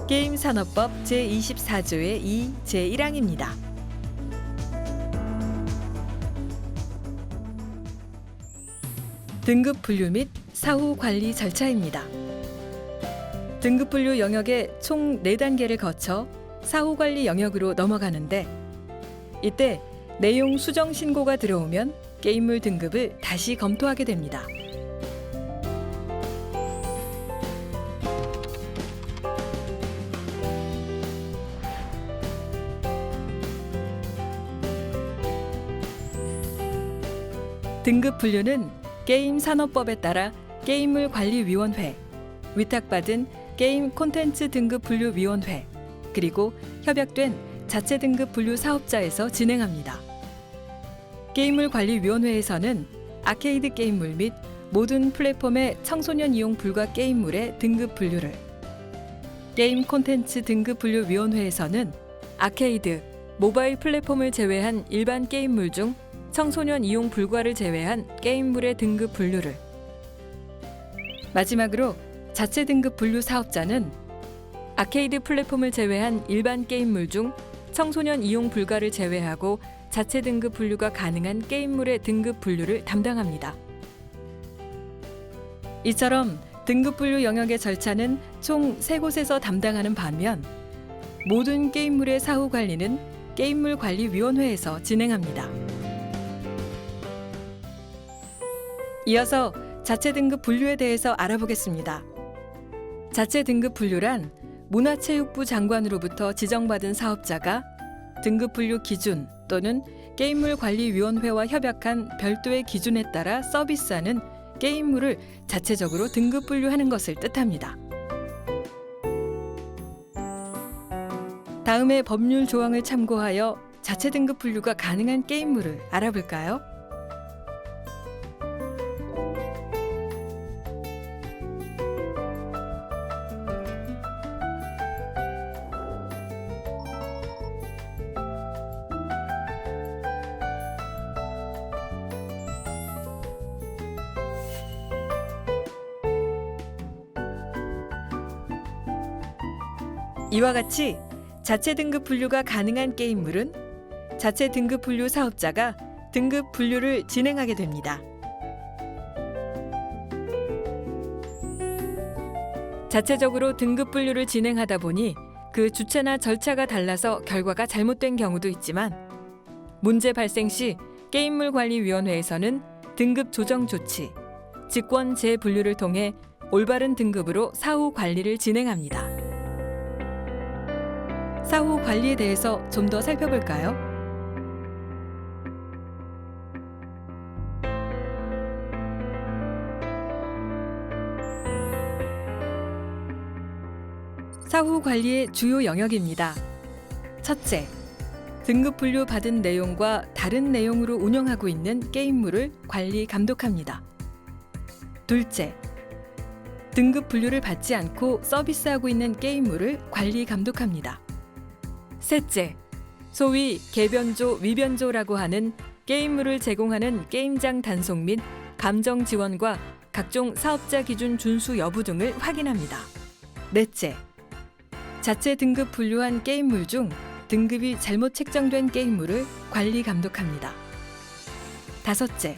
게임산업법 제24조의 2 제1항입니다. 등급 분류 및 사후 관리 절차입니다. 등급 분류 영역의 총 4단계를 거쳐 사후 관리 영역으로 넘어가는데 이때 내용 수정 신고가 들어오면 게임물 등급을 다시 검토하게 됩니다. 등급 분류는 게임 산업법에 따라 게임물 관리위원회, 위탁받은 게임 콘텐츠 등급 분류 위원회, 그리고 협약된 자체 등급 분류 사업자에서 진행합니다. 게임물 관리위원회에서는 아케이드 게임물 및 모든 플랫폼의 청소년 이용 불가 게임물의 등급 분류를, 게임 콘텐츠 등급 분류 위원회에서는 아케이드, 모바일 플랫폼을 제외한 일반 게임물 중 청소년 이용 불가를 제외한 게임물의 등급 분류를, 마지막으로 자체 등급 분류 사업자는 아케이드 플랫폼을 제외한 일반 게임물 중 청소년 이용 불가를 제외하고 자체 등급 분류가 가능한 게임물의 등급 분류를 담당합니다. 이처럼 등급 분류 영역의 절차는 총 3곳에서 담당하는 반면 모든 게임물의 사후 관리는 게임물 관리위원회에서 진행합니다. 이어서 자체 등급 분류에 대해서 알아보겠습니다. 자체 등급 분류란 문화체육부 장관으로부터 지정받은 사업자가 등급 분류 기준 또는 게임물 관리위원회와 협약한 별도의 기준에 따라 서비스하는 게임물을 자체적으로 등급 분류하는 것을 뜻합니다. 다음의 법률 조항을 참고하여 자체 등급 분류가 가능한 게임물을 알아볼까요? 이와 같이 자체 등급 분류가 가능한 게임물은 자체 등급 분류 사업자가 등급 분류를 진행하게 됩니다. 자체적으로 등급 분류를 진행하다 보니 그 주체나 절차가 달라서 결과가 잘못된 경우도 있지만 문제 발생 시 게임물 관리위원회에서는 등급 조정 조치, 직권 재분류를 통해 올바른 등급으로 사후 관리를 진행합니다. 사후 관리에 대해서 좀 더 살펴볼까요? 사후 관리의 주요 영역입니다. 첫째, 등급 분류 받은 내용과 다른 내용으로 운영하고 있는 게임물을 관리 감독합니다. 둘째, 등급 분류를 받지 않고 서비스하고 있는 게임물을 관리 감독합니다. 셋째, 소위 개변조, 위변조라고 하는 게임물을 제공하는 게임장 단속 및 감정 지원과 각종 사업자 기준 준수 여부 등을 확인합니다. 넷째, 자체 등급 분류한 게임물 중 등급이 잘못 책정된 게임물을 관리 감독합니다. 다섯째,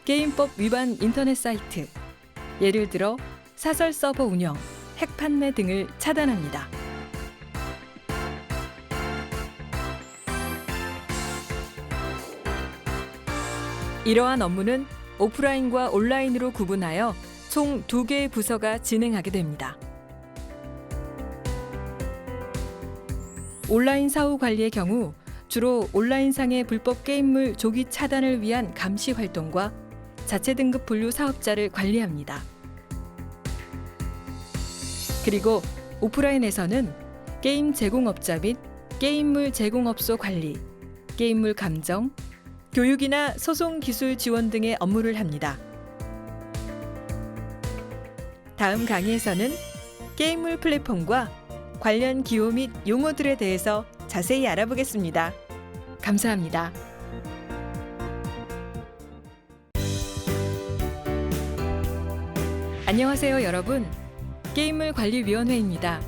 게임법 위반 인터넷 사이트, 예를 들어 사설 서버 운영, 핵 판매 등을 차단합니다. 이러한 업무는 오프라인과 온라인으로 구분하여 총 2개의 부서가 진행하게 됩니다. 온라인 사후 관리의 경우 주로 온라인상의 불법 게임물 조기 차단을 위한 감시 활동과 자체 등급 분류 사업자를 관리합니다. 그리고 오프라인에서는 게임 제공업자 및 게임물 제공업소 관리, 게임물 감정, 교육이나 소송 기술 지원 등의 업무를 합니다. 다음 강의에서는 게임물 플랫폼과 관련 기호 및 용어들에 대해서 자세히 알아보겠습니다. 감사합니다. 안녕하세요, 여러분. 게임물 관리위원회입니다.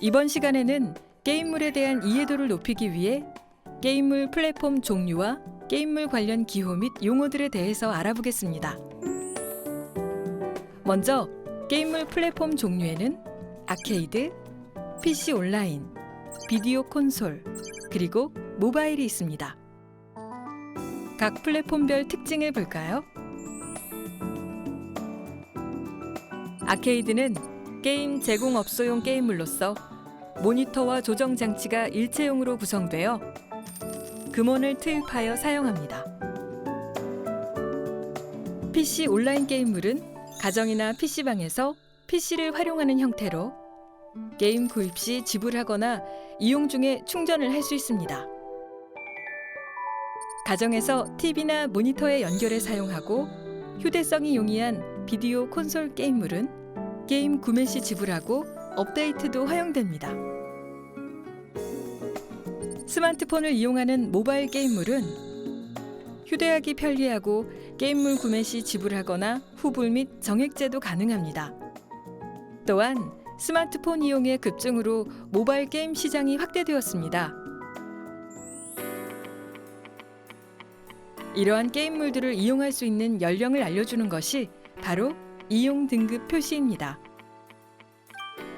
이번 시간에는 게임물에 대한 이해도를 높이기 위해 게임물 플랫폼 종류와 게임물 관련 기호 및 용어들에 대해서 알아보겠습니다. 먼저 게임물 플랫폼 종류에는 아케이드, PC 온라인, 비디오 콘솔, 그리고 모바일이 있습니다. 각 플랫폼별 특징을 볼까요? 아케이드는 게임 제공업소용 게임물로서 모니터와 조정 장치가 일체형으로 구성되어 금원을 투입하여 사용합니다. PC 온라인 게임물은 가정이나 PC방에서 PC를 활용하는 형태로 게임 구입 시 지불하거나 이용 중에 충전을 할 수 있습니다. 가정에서 TV나 모니터에 연결해 사용하고 휴대성이 용이한 비디오 콘솔 게임물은 게임 구매 시 지불하고 업데이트도 허용됩니다. 스마트폰을 이용하는 모바일 게임물은 휴대하기 편리하고 게임물 구매 시 지불하거나 후불 및 정액제도 가능합니다. 또한 스마트폰 이용의 급증으로 모바일 게임 시장이 확대되었습니다. 이러한 게임물들을 이용할 수 있는 연령을 알려주는 것이 바로 이용 등급 표시입니다.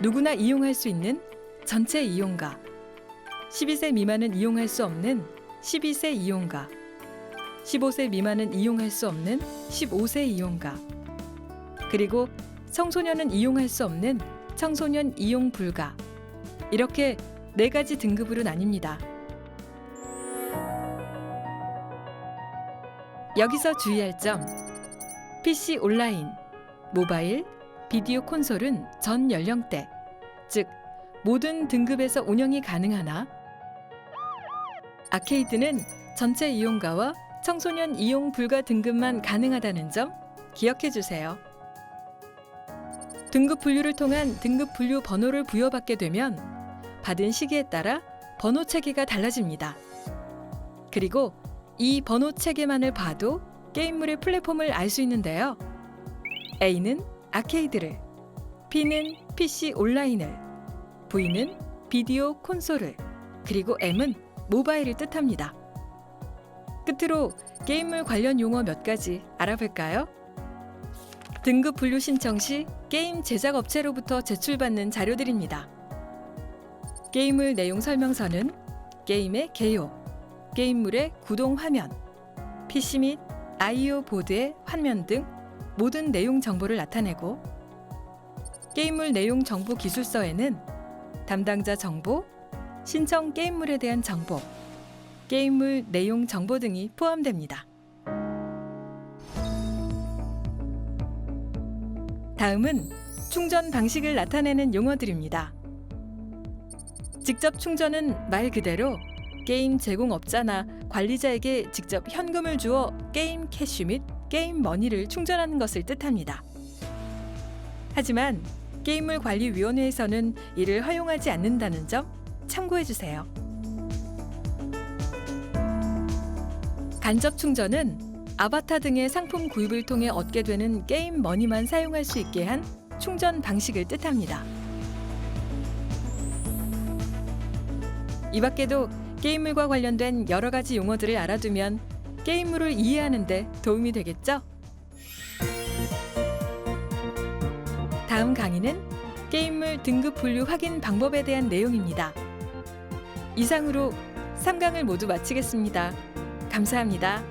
누구나 이용할 수 있는 전체 이용가, 12세 미만은 이용할 수 없는 12세 이용가, 15세 미만은 이용할 수 없는 15세 이용가, 그리고 청소년은 이용할 수 없는 청소년 이용 불가, 이렇게 4가지 등급으로 나뉩니다. 여기서 주의할 점, PC 온라인, 모바일, 비디오 콘솔은 전 연령대, 즉 모든 등급에서 운영이 가능하나 아케이드는 전체 이용가와 청소년 이용 불가 등급만 가능하다는 점 기억해 주세요. 등급 분류를 통한 등급 분류 번호를 부여받게 되면 받은 시기에 따라 번호 체계가 달라집니다. 그리고 이 번호 체계만을 봐도 게임물의 플랫폼을 알 수 있는데요. A는 아케이드를, B는 PC 온라인을, V는 비디오 콘솔을, 그리고 M은 모바일을 뜻합니다. 끝으로 게임물 관련 용어 몇 가지 알아볼까요? 등급 분류 신청 시 게임 제작 업체로부터 제출받는 자료들입니다. 게임물 내용 설명서는 게임의 개요, 게임물의 구동 화면, PC 및 I/O 보드의 화면 등 모든 내용 정보를 나타내고 게임물 내용 정보 기술서에는 담당자 정보, 신청 게임물에 대한 정보, 게임물 내용 정보 등이 포함됩니다. 다음은 충전 방식을 나타내는 용어들입니다. 직접 충전은 말 그대로 게임 제공업자나 관리자에게 직접 현금을 주어 게임 캐시 및 게임 머니를 충전하는 것을 뜻합니다. 하지만 게임물 관리위원회에서는 이를 허용하지 않는다는 점 참고해 주세요. 간접 충전은 아바타 등의 상품 구입을 통해 얻게 되는 게임 머니만 사용할 수 있게 한 충전 방식을 뜻합니다. 이 밖에도 게임물과 관련된 여러 가지 용어들을 알아두면 게임물을 이해하는 데 도움이 되겠죠? 다음 강의는 게임물 등급 분류 확인 방법에 대한 내용입니다. 이상으로 3강을 모두 마치겠습니다. 감사합니다.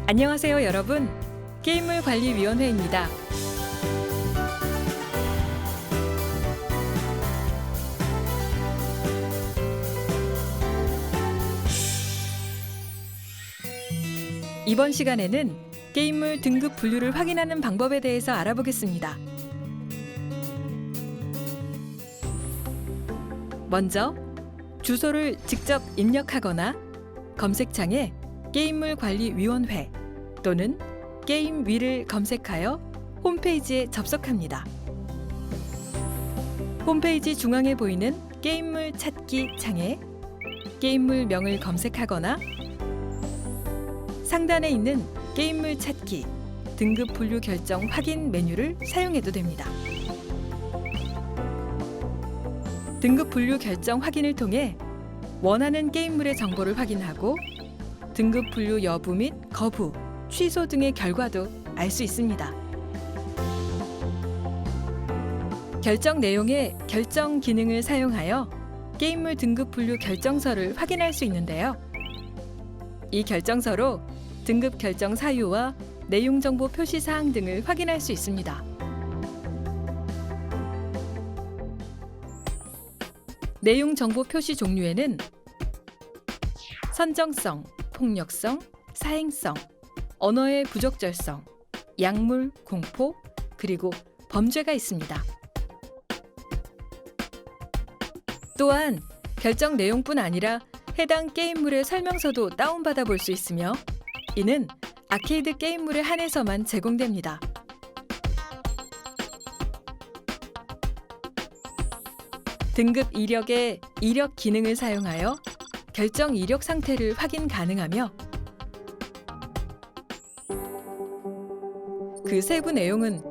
안녕하세요, 여러분. 게임물 관리위원회입니다. 이번 시간에는 게임물 등급 분류를 확인하는 방법에 대해서 알아보겠습니다. 먼저 주소를 직접 입력하거나 검색창에 게임물관리위원회 또는 게임위를 검색하여 홈페이지에 접속합니다. 홈페이지 중앙에 보이는 게임물 찾기 창에 게임물명을 검색하거나 상단에 있는 게임물 찾기 등급 분류 결정 확인 메뉴를 사용해도 됩니다. 등급 분류 결정 확인을 통해 원하는 게임물의 정보를 확인하고 등급 분류 여부 및 거부, 취소 등의 결과도 알 수 있습니다. 결정 내용의 결정 기능을 사용하여 게임물 등급 분류 결정서를 확인할 수 있는데요. 이 결정서로 등급 결정 사유와 내용 정보 표시 사항 등을 확인할 수 있습니다. 내용 정보 표시 종류에는 선정성, 폭력성, 사행성, 언어의 부적절성, 약물, 공포, 그리고 범죄가 있습니다. 또한 결정 내용뿐 아니라 해당 게임물의 설명서도 다운받아 볼 수 있으며 이는 아케이드 게임물에 한해서만 제공됩니다. 등급 이력의 이력 기능을 사용하여 결정 이력 상태를 확인 가능하며 그 세부 내용은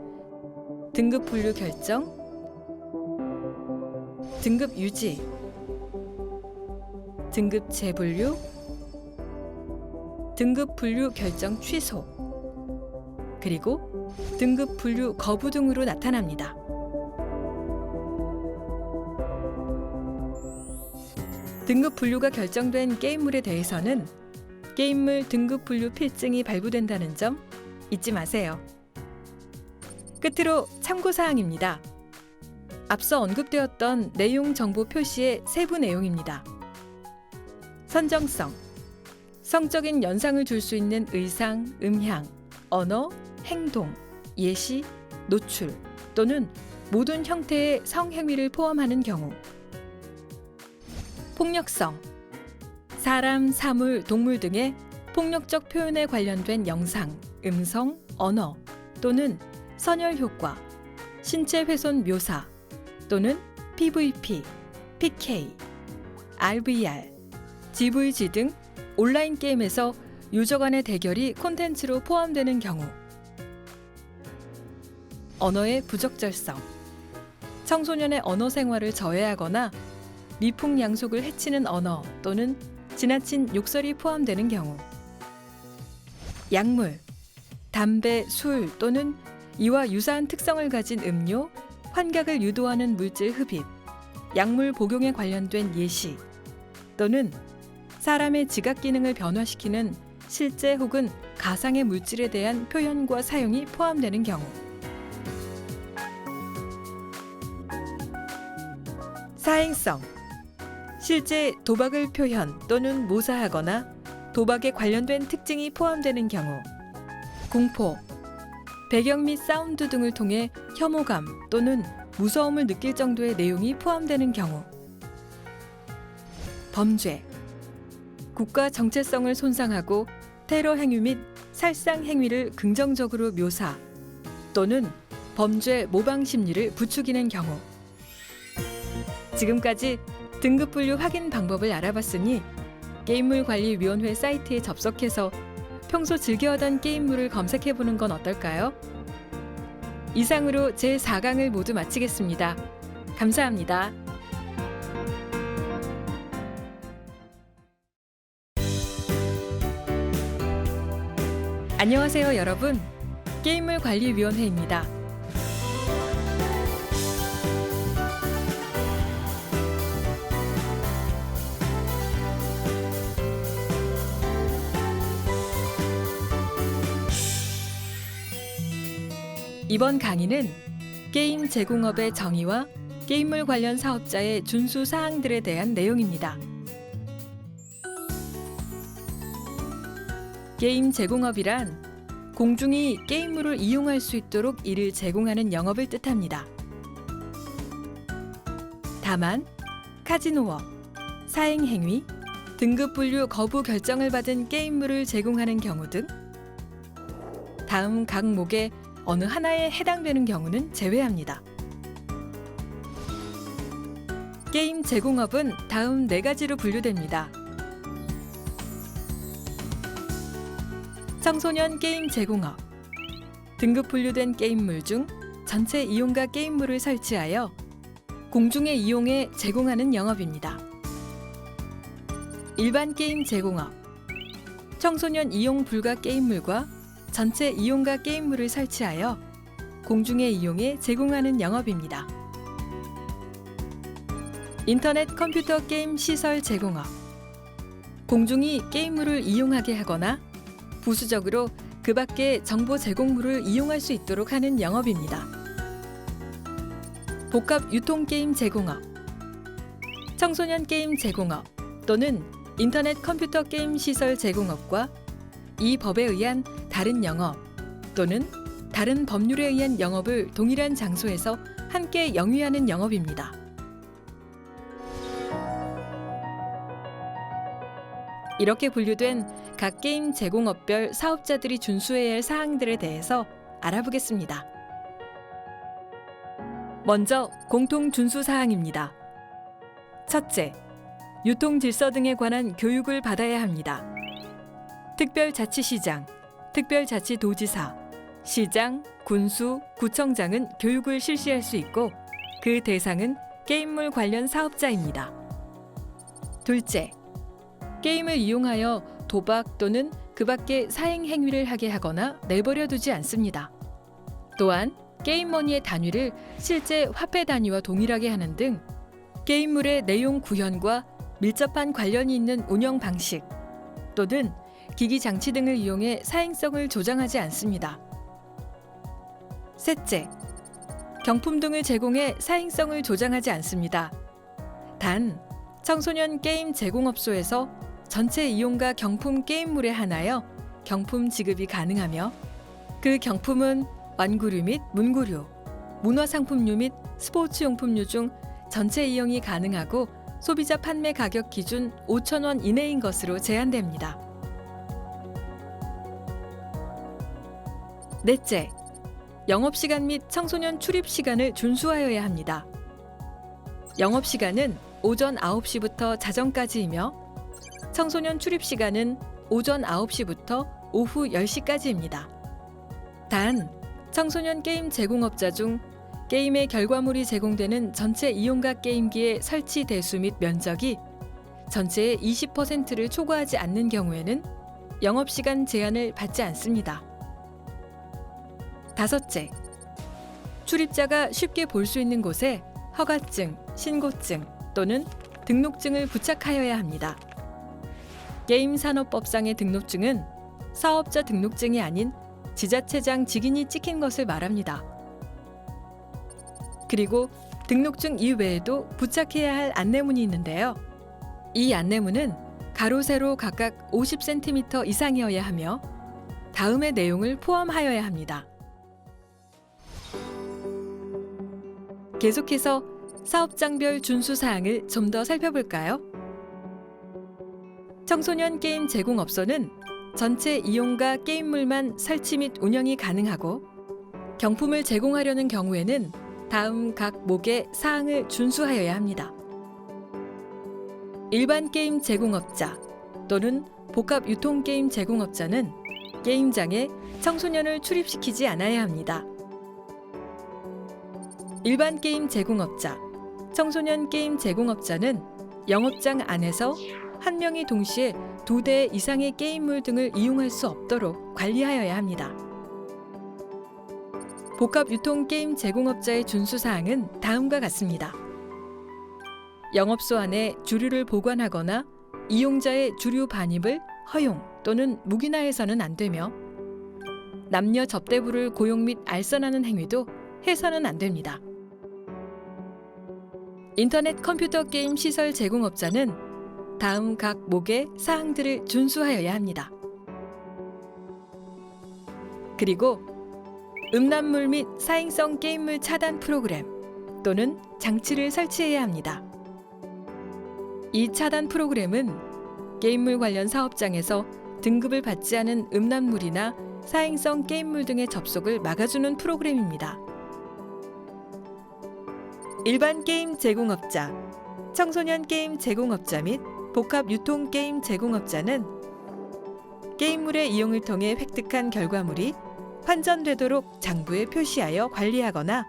등급 분류 결정, 등급 유지, 등급 재분류, 등급 분류 결정 취소, 그리고 등급 분류 거부 등으로 나타납니다. 등급 분류가 결정된 게임물에 대해서는 게임물 등급 분류 필증이 발부된다는 점 잊지 마세요. 끝으로 참고사항입니다. 앞서 언급되었던 내용 정보 표시의 세부 내용입니다. 선정성, 성적인 연상을 줄 수 있는 의상, 음향, 언어, 행동, 예시, 노출 또는 모든 형태의 성행위를 포함하는 경우. 폭력성, 사람, 사물, 동물 등의 폭력적 표현에 관련된 영상, 음성, 언어 또는 선열 효과, 신체 훼손 묘사 또는 PVP, PK, RVR, GVG 등 온라인 게임에서 유저 간의 대결이 콘텐츠로 포함되는 경우. 언어의 부적절성, 청소년의 언어 생활을 저해하거나 미풍양속을 해치는 언어 또는 지나친 욕설이 포함되는 경우. 약물, 담배, 술 또는 이와 유사한 특성을 가진 음료, 환각을 유도하는 물질 흡입, 약물 복용에 관련된 예시 또는 사람의 지각 기능을 변화시키는 실제 혹은 가상의 물질에 대한 표현과 사용이 포함되는 경우. 사행성, 실제 도박을 표현 또는 모사하거나 도박에 관련된 특징이 포함되는 경우. 공포, 배경 및 사운드 등을 통해 혐오감 또는 무서움을 느낄 정도의 내용이 포함되는 경우. 범죄, 국가 정체성을 손상하고 테러 행위 및 살상 행위를 긍정적으로 묘사 또는 범죄 모방 심리를 부추기는 경우. 지금까지 등급 분류 확인 방법을 알아봤으니 게임물관리위원회 사이트에 접속해서 평소 즐겨하던 게임물을 검색해보는 건 어떨까요? 이상으로 제4강을 모두 마치겠습니다. 감사합니다. 안녕하세요, 여러분. 게임물관리위원회입니다. 이번 강의는 게임 제공업의 정의와 게임물 관련 사업자의 준수 사항들에 대한 내용입니다. 게임 제공업이란 공중이 게임물을 이용할 수 있도록 이를 제공하는 영업을 뜻합니다. 다만 카지노업, 사행행위, 등급 분류 거부 결정을 받은 게임물을 제공하는 경우 등 다음 각목의 어느 하나에 해당되는 경우는 제외합니다. 게임 제공업은 다음 4가지로 분류됩니다. 청소년 게임 제공업, 등급 분류된 게임물 중 전체 이용가 게임물을 설치하여 공중에 이용해 제공하는 영업입니다. 일반 게임 제공업. 청소년 이용 불가 게임물과 전체 이용가 게임물을 설치하여 공중에 이용해 제공하는 영업입니다. 인터넷 컴퓨터 게임 시설 제공업. 공중이 게임물을 이용하게 하거나 부수적으로 그 밖의 정보 제공물을 이용할 수 있도록 하는 영업입니다. 복합 유통 게임 제공업. 청소년 게임 제공업 또는 인터넷 컴퓨터 게임 시설 제공업과 이 법에 의한 다른 영업 또는 다른 법률에 의한 영업을 동일한 장소에서 함께 영위하는 영업입니다. 이렇게 분류된 각 게임 제공업별 사업자들이 준수해야 할 사항들에 대해서 알아보겠습니다. 먼저 공통 준수 사항입니다. 첫째, 유통 질서 등에 관한 교육을 받아야 합니다. 특별자치시장, 특별자치도지사, 시장, 군수, 구청장은 교육을 실시할 수 있고 그 대상은 게임물 관련 사업자입니다. 둘째, 게임을 이용하여 도박 또는 그 밖의 사행 행위를 하게 하거나 내버려 두지 않습니다. 또한 게임머니의 단위를 실제 화폐 단위와 동일하게 하는 등 게임물의 내용 구현과 밀접한 관련이 있는 운영 방식 또는 기기 장치 등을 이용해 사행성을 조장하지 않습니다. 셋째, 경품 등을 제공해 사행성을 조장하지 않습니다. 단, 청소년 게임 제공업소에서 전체 이용가 경품 게임물에 한하여 경품 지급이 가능하며 그 경품은 완구류 및 문구류, 문화상품류 및 스포츠용품류 중 전체 이용이 가능하고 소비자 판매 가격 기준 5,000원 이내인 것으로 제한됩니다. 넷째, 영업시간 및 청소년 출입시간을 준수하여야 합니다. 영업시간은 오전 9시부터 자정까지이며 청소년 출입시간은 오전 9시부터 오후 10시까지입니다. 단, 청소년 게임 제공업자 중 게임의 결과물이 제공되는 전체 이용가 게임기의 설치 대수 및 면적이 전체의 20%를 초과하지 않는 경우에는 영업시간 제한을 받지 않습니다. 다섯째, 출입자가 쉽게 볼 수 있는 곳에 허가증, 신고증 또는 등록증을 부착하여야 합니다. 게임산업법상의 등록증은 사업자 등록증이 아닌 지자체장 직인이 찍힌 것을 말합니다. 그리고 등록증 이외에도 부착해야 할 안내문이 있는데요. 이 안내문은 가로, 세로 각각 50cm 이상이어야 하며 다음의 내용을 포함하여야 합니다. 계속해서 사업장별 준수사항을 좀 더 살펴볼까요? 청소년 게임 제공업소는 전체 이용가 게임물만 설치 및 운영이 가능하고 경품을 제공하려는 경우에는 다음 각 목의 사항을 준수하여야 합니다. 일반 게임 제공업자 또는 복합 유통 게임 제공업자는 게임장에 청소년을 출입시키지 않아야 합니다. 일반 게임 제공업자, 청소년 게임 제공업자는 영업장 안에서 한 명이 동시에 2대 이상의 게임물 등을 이용할 수 없도록 관리하여야 합니다. 복합 유통 게임 제공업자의 준수사항은 다음과 같습니다. 영업소 안에 주류를 보관하거나 이용자의 주류 반입을 허용 또는 묵인하여서는 안 되며 남녀 접대부를 고용 및 알선하는 행위도 해서는 안 됩니다. 인터넷 컴퓨터 게임 시설 제공업자는 다음 각 목의 사항들을 준수하여야 합니다. 그리고 음란물 및 사행성 게임물 차단 프로그램 또는 장치를 설치해야 합니다. 이 차단 프로그램은 게임물 관련 사업장에서 등급을 받지 않은 음란물이나 사행성 게임물 등의 접속을 막아주는 프로그램입니다. 일반 게임 제공업자, 청소년 게임 제공업자 및 복합 유통 게임 제공업자는 게임물의 이용을 통해 획득한 결과물이 환전되도록 장부에 표시하여 관리하거나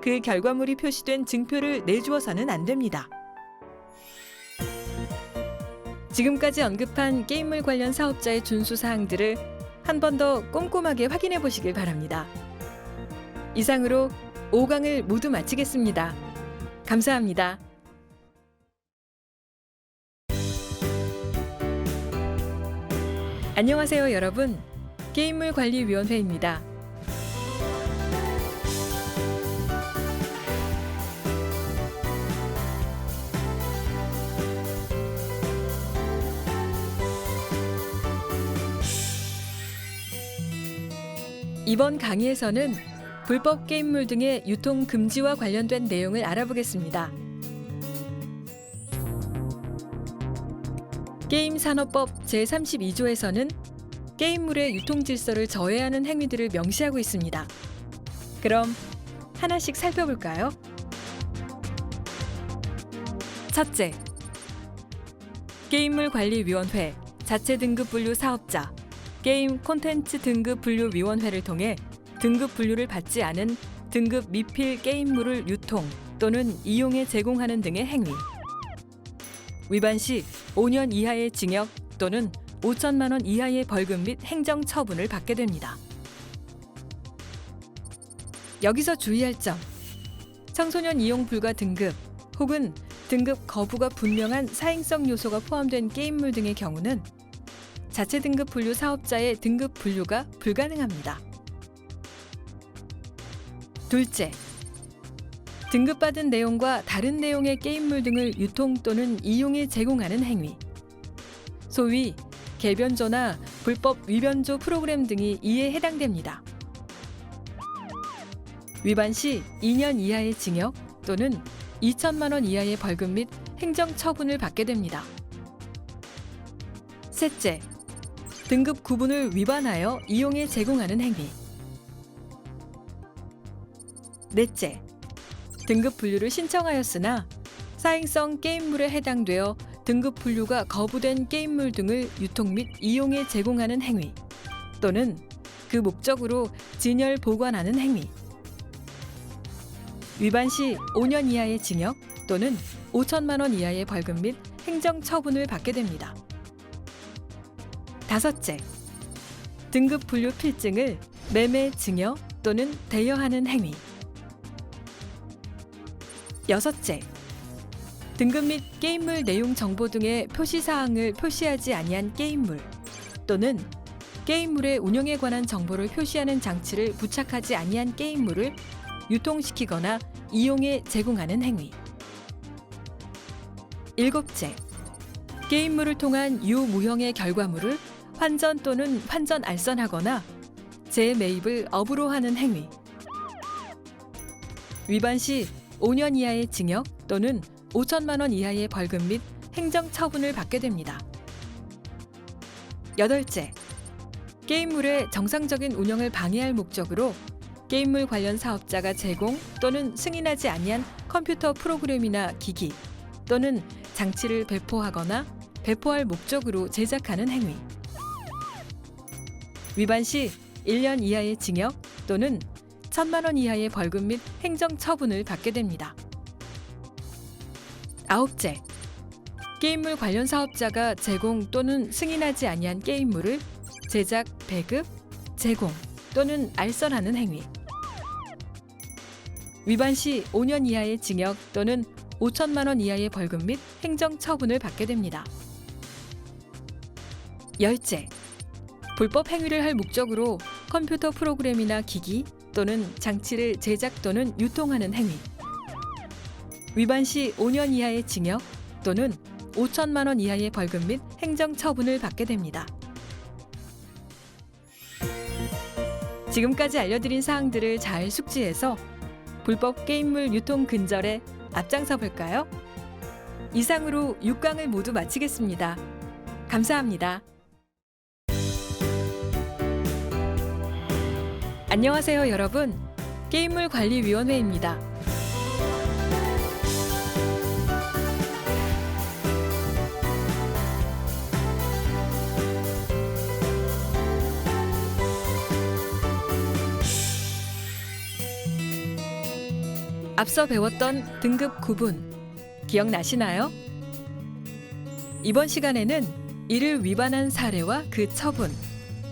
그 결과물이 표시된 증표를 내주어서는 안 됩니다. 지금까지 언급한 게임물 관련 사업자의 준수 사항들을 한 번 더 꼼꼼하게 확인해 보시길 바랍니다. 이상으로 5강을 모두 마치겠습니다. 감사합니다. 안녕하세요, 여러분. 게임물관리위원회입니다. 이번 강의에서는 불법 게임물 등의 유통 금지와 관련된 내용을 알아보겠습니다. 게임산업법 제32조에서는 게임물의 유통 질서를 저해하는 행위들을 명시하고 있습니다. 그럼 하나씩 살펴볼까요? 첫째, 게임물관리위원회 자체 등급 분류 사업자 게임 콘텐츠 등급 분류 위원회를 통해 등급 분류를 받지 않은 등급 미필 게임물을 유통 또는 이용에 제공하는 등의 행위. 위반 시 5년 이하의 징역 또는 5천만 원 이하의 벌금 및 행정 처분을 받게 됩니다. 여기서 주의할 점. 청소년 이용 불가 등급 혹은 등급 거부가 분명한 사행성 요소가 포함된 게임물 등의 경우는 자체 등급 분류 사업자의 등급 분류가 불가능합니다. 둘째, 등급받은 내용과 다른 내용의 게임물 등을 유통 또는 이용에 제공하는 행위. 소위 개변조나 불법 위변조 프로그램 등이 이에 해당됩니다. 위반 시 2년 이하의 징역 또는 2천만 원 이하의 벌금 및 행정 처분을 받게 됩니다. 셋째, 등급 구분을 위반하여 이용에 제공하는 행위. 넷째, 등급 분류를 신청하였으나 사행성 게임물에 해당되어 등급 분류가 거부된 게임물 등을 유통 및 이용에 제공하는 행위 또는 그 목적으로 진열 보관하는 행위. 위반 시 5년 이하의 징역 또는 5천만 원 이하의 벌금 및 행정 처분을 받게 됩니다. 다섯째, 등급 분류 필증을 매매, 증여 또는 대여하는 행위. 여섯째, 등급 및 게임물 내용 정보 등의 표시사항을 표시하지 아니한 게임물 또는 게임물의 운영에 관한 정보를 표시하는 장치를 부착하지 아니한 게임물을 유통시키거나 이용에 제공하는 행위. 일곱째, 게임물을 통한 유무형의 결과물을 환전 또는 환전 알선하거나 재매입을 업으로 하는 행위. 위반 시 5년 이하의 징역 또는 5천만 원 이하의 벌금 및 행정 처분을 받게 됩니다. 여덟째, 게임물의 정상적인 운영을 방해할 목적으로 게임물 관련 사업자가 제공 또는 승인하지 아니한 컴퓨터 프로그램이나 기기 또는 장치를 배포하거나 배포할 목적으로 제작하는 행위. 위반 시 1년 이하의 징역 또는 1천만 원 이하의 벌금 및 행정 처분을 받게 됩니다. 아홉째, 게임물 관련 사업자가 제공 또는 승인하지 아니한 게임물을 제작, 배급, 제공 또는 알선하는 행위. 위반 시 5년 이하의 징역 또는 5천만 원 이하의 벌금 및 행정 처분을 받게 됩니다. 열째, 불법 행위를 할 목적으로 컴퓨터 프로그램이나 기기 또는 장치를 제작 또는 유통하는 행위. 위반 시 5년 이하의 징역 또는 5천만 원 이하의 벌금 및 행정 처분을 받게 됩니다. 지금까지 알려드린 사항들을 잘 숙지해서 불법 게임물 유통 근절에 앞장서 볼까요? 이상으로 6강을 모두 마치겠습니다. 감사합니다. 안녕하세요, 여러분. 게임물관리위원회입니다. 앞서 배웠던 등급 구분 기억나시나요? 이번 시간에는 이를 위반한 사례와 그 처분,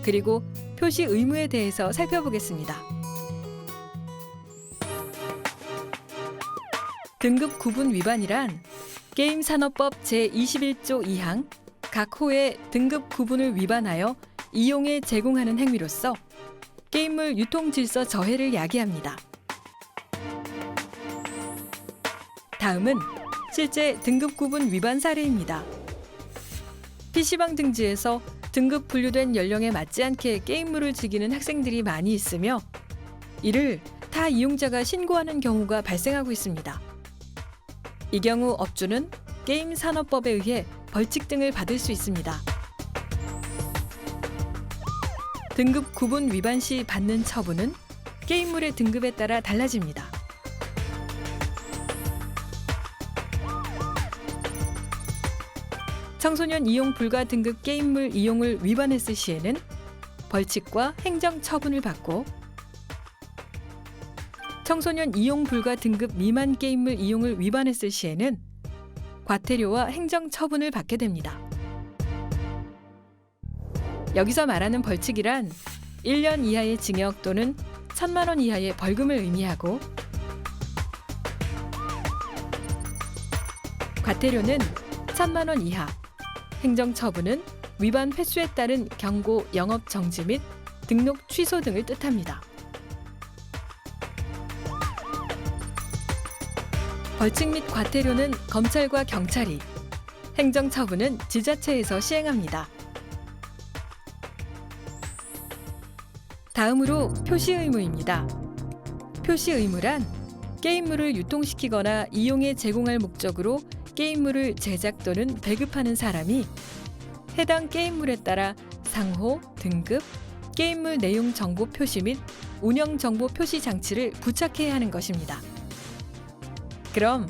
그리고 표시 의무에 대해서 살펴보겠습니다. 등급 구분 위반이란 게임산업법 제21조 2항 각 호의 등급 구분을 위반하여 이용에 제공하는 행위로서 게임물 유통질서 저해를 야기합니다. 다음은 실제 등급 구분 위반 사례입니다. PC방 등지에서 등급 분류된 연령에 맞지 않게 게임물을 즐기는 학생들이 많이 있으며 이를 타 이용자가 신고하는 경우가 발생하고 있습니다. 이 경우 업주는 게임산업법에 의해 벌칙 등을 받을 수 있습니다. 등급 구분 위반 시 받는 처분은 게임물의 등급에 따라 달라집니다. 청소년 이용 불가 등급 게임물 이용을 위반했을 시에는 벌칙과 행정 처분을 받고 청소년 이용 불가 등급 미만 게임물 이용을 위반했을 시에는 과태료와 행정 처분을 받게 됩니다. 여기서 말하는 벌칙이란 1년 이하의 징역 또는 1,000만 원 이하의 벌금을 의미하고 과태료는 1,000만 원 이하, 행정처분은 위반 횟수에 따른 경고, 영업 정지 및 등록 취소 등을 뜻합니다. 벌칙 및 과태료는 검찰과 경찰이, 행정처분은 지자체에서 시행합니다. 다음으로 표시 의무입니다. 표시 의무란 게임물을 유통시키거나 이용에 제공할 목적으로 게임물을 제작 또는 배급하는 사람이 해당 게임물에 따라 상호, 등급, 게임물 내용 정보 표시 및 운영 정보 표시 장치를 부착해야 하는 것입니다. 그럼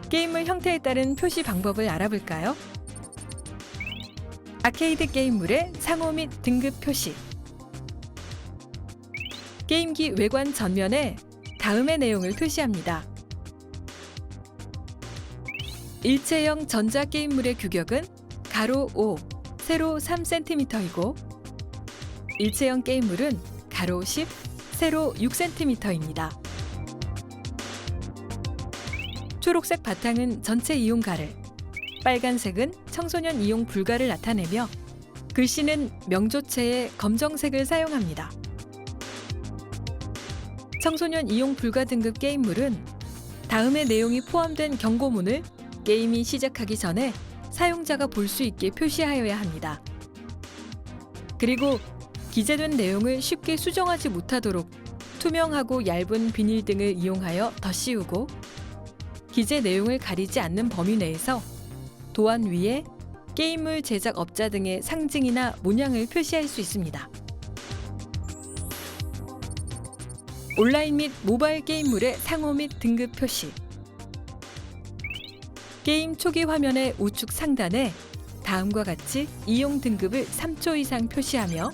게임물 형태에 따른 표시 방법을 알아볼까요? 아케이드 게임물의 상호 및 등급 표시. 게임기 외관 전면에 다음의 내용을 표시합니다. 일체형 전자게임물의 규격은 가로 5, 세로 3cm이고 일체형 게임물은 가로 10, 세로 6cm입니다. 초록색 바탕은 전체 이용가를, 빨간색은 청소년 이용 불가를 나타내며 글씨는 명조체에 검정색을 사용합니다. 청소년 이용 불가 등급 게임물은 다음의 내용이 포함된 경고문을 게임이 시작하기 전에 사용자가 볼 수 있게 표시하여야 합니다. 그리고 기재된 내용을 쉽게 수정하지 못하도록 투명하고 얇은 비닐 등을 이용하여 덧씌우고 기재 내용을 가리지 않는 범위 내에서 도안 위에 게임물 제작업자 등의 상징이나 문양을 표시할 수 있습니다. 온라인 및 모바일 게임물의 상호 및 등급 표시. 게임 초기 화면의 우측 상단에 다음과 같이 이용 등급을 3초 이상 표시하며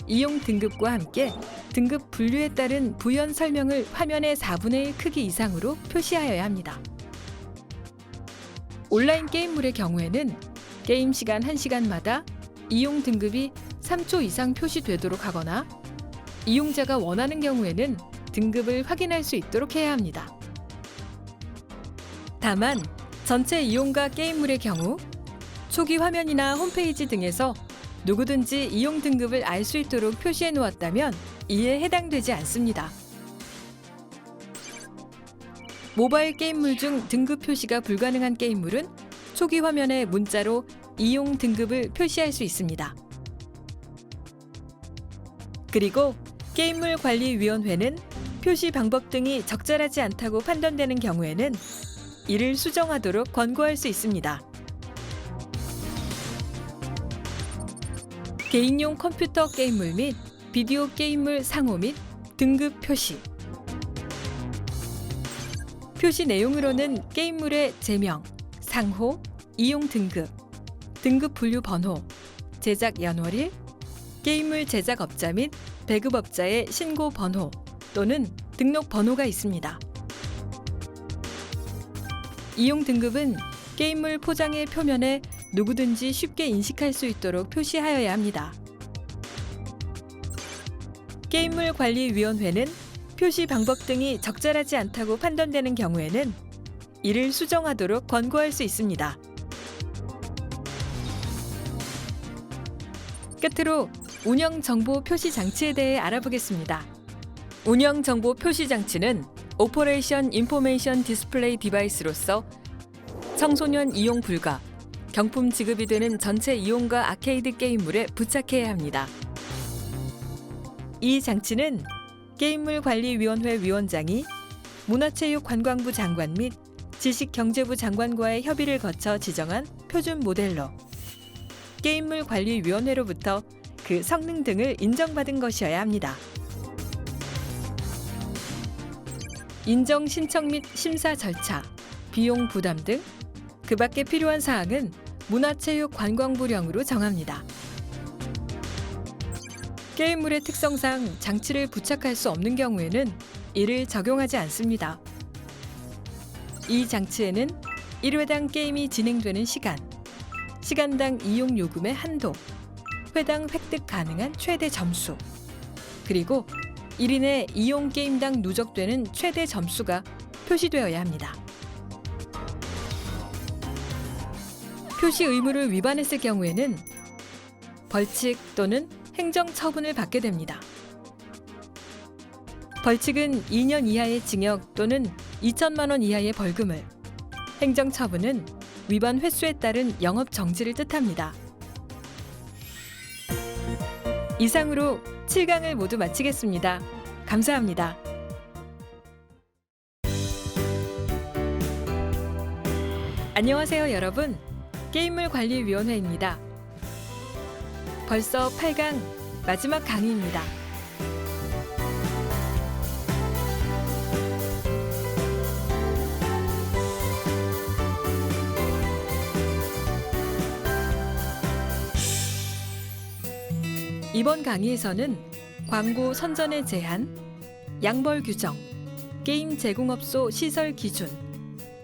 이용 등급과 함께 등급 분류에 따른 부연 설명을 화면의 4분의 1 크기 이상으로 표시하여야 합니다. 온라인 게임물의 경우에는 게임 시간 1시간마다 이용 등급이 3초 이상 표시되도록 하거나 이용자가 원하는 경우에는 등급을 확인할 수 있도록 해야 합니다. 다만 전체 이용가 게임물의 경우 초기 화면이나 홈페이지 등에서 누구든지 이용 등급을 알 수 있도록 표시해 놓았다면 이에 해당되지 않습니다. 모바일 게임물 중 등급 표시가 불가능한 게임물은 초기 화면에 문자로 이용 등급을 표시할 수 있습니다. 그리고 게임물관리위원회는 표시 방법 등이 적절하지 않다고 판단되는 경우에는 이를 수정하도록 권고할 수 있습니다. 개인용 컴퓨터 게임물 및 비디오 게임물 상호 및 등급 표시. 표시 내용으로는 게임물의 제명, 상호, 이용 등급, 등급 분류 번호, 제작 연월일, 게임물 제작업자 및 배급업자의 신고 번호 또는 등록 번호가 있습니다. 이용 등급은 게임물 포장의 표면에 누구든지 쉽게 인식할 수 있도록 표시하여야 합니다. 게임물 관리위원회는 표시 방법 등이 적절하지 않다고 판단되는 경우에는 이를 수정하도록 권고할 수 있습니다. 끝으로 운영 정보 표시 장치에 대해 알아보겠습니다. 운영 정보 표시 장치는 오퍼레이션 인포메이션 디스플레이 디바이스로서 청소년 이용 불가, 경품 지급이 되는 전체 이용과 아케이드 게임물에 부착해야 합니다. 이 장치는 게임물관리위원회 위원장이 문화체육관광부 장관 및 지식경제부 장관과의 협의를 거쳐 지정한 표준 모델로 게임물관리위원회로부터 그 성능 등을 인정받은 것이어야 합니다. 인정 신청 및 심사 절차, 비용 부담 등 그 밖에 필요한 사항은 문화체육관광부령으로 정합니다. 게임물의 특성상 장치를 부착할 수 없는 경우에는 이를 적용하지 않습니다. 이 장치에는 1회당 게임이 진행되는 시간, 시간당 이용 요금의 한도, 회당 획득 가능한 최대 점수, 그리고 1인의 이용 게임당 누적되는 최대 점수가 표시되어야 합니다. 표시 의무를 위반했을 경우에는 벌칙 또는 행정처분을 받게 됩니다. 벌칙은 2년 이하의 징역 또는 2천만 원 이하의 벌금을, 행정처분은 위반 횟수에 따른 영업 정지를 뜻합니다. 이상으로 7강을 모두 마치겠습니다. 감사합니다. 안녕하세요, 여러분. 게임물관리위원회입니다. 벌써 8강 마지막 강의입니다. 이번 강의에서는 광고 선전의 제한, 양벌 규정, 게임 제공업소 시설 기준,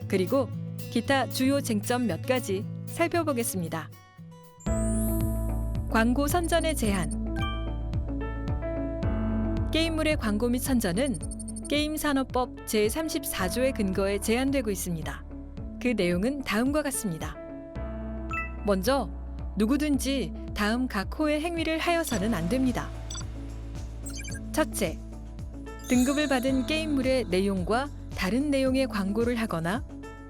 그리고 기타 주요 쟁점 몇 가지 살펴보겠습니다. 광고 선전의 제한. 게임물의 광고 및 선전은 게임산업법 제34조의 근거에 제한되고 있습니다. 그 내용은 다음과 같습니다. 먼저 누구든지 다음 각 호의 행위를 하여서는 안 됩니다. 첫째, 등급을 받은 게임물의 내용과 다른 내용의 광고를 하거나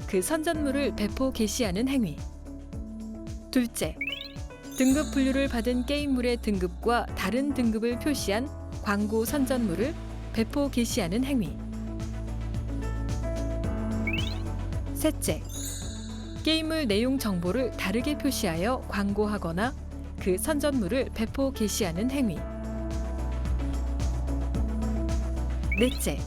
그 선전물을 배포 게시하는 행위. 둘째, 등급 분류를 받은 게임물의 등급과 다른 등급을 표시한 광고 선전물을 배포 게시하는 행위. 셋째, 게임물 내용 정보를 다르게 표시하여 광고하거나 그 선전물을 배포 게시하는 행위. 넷째,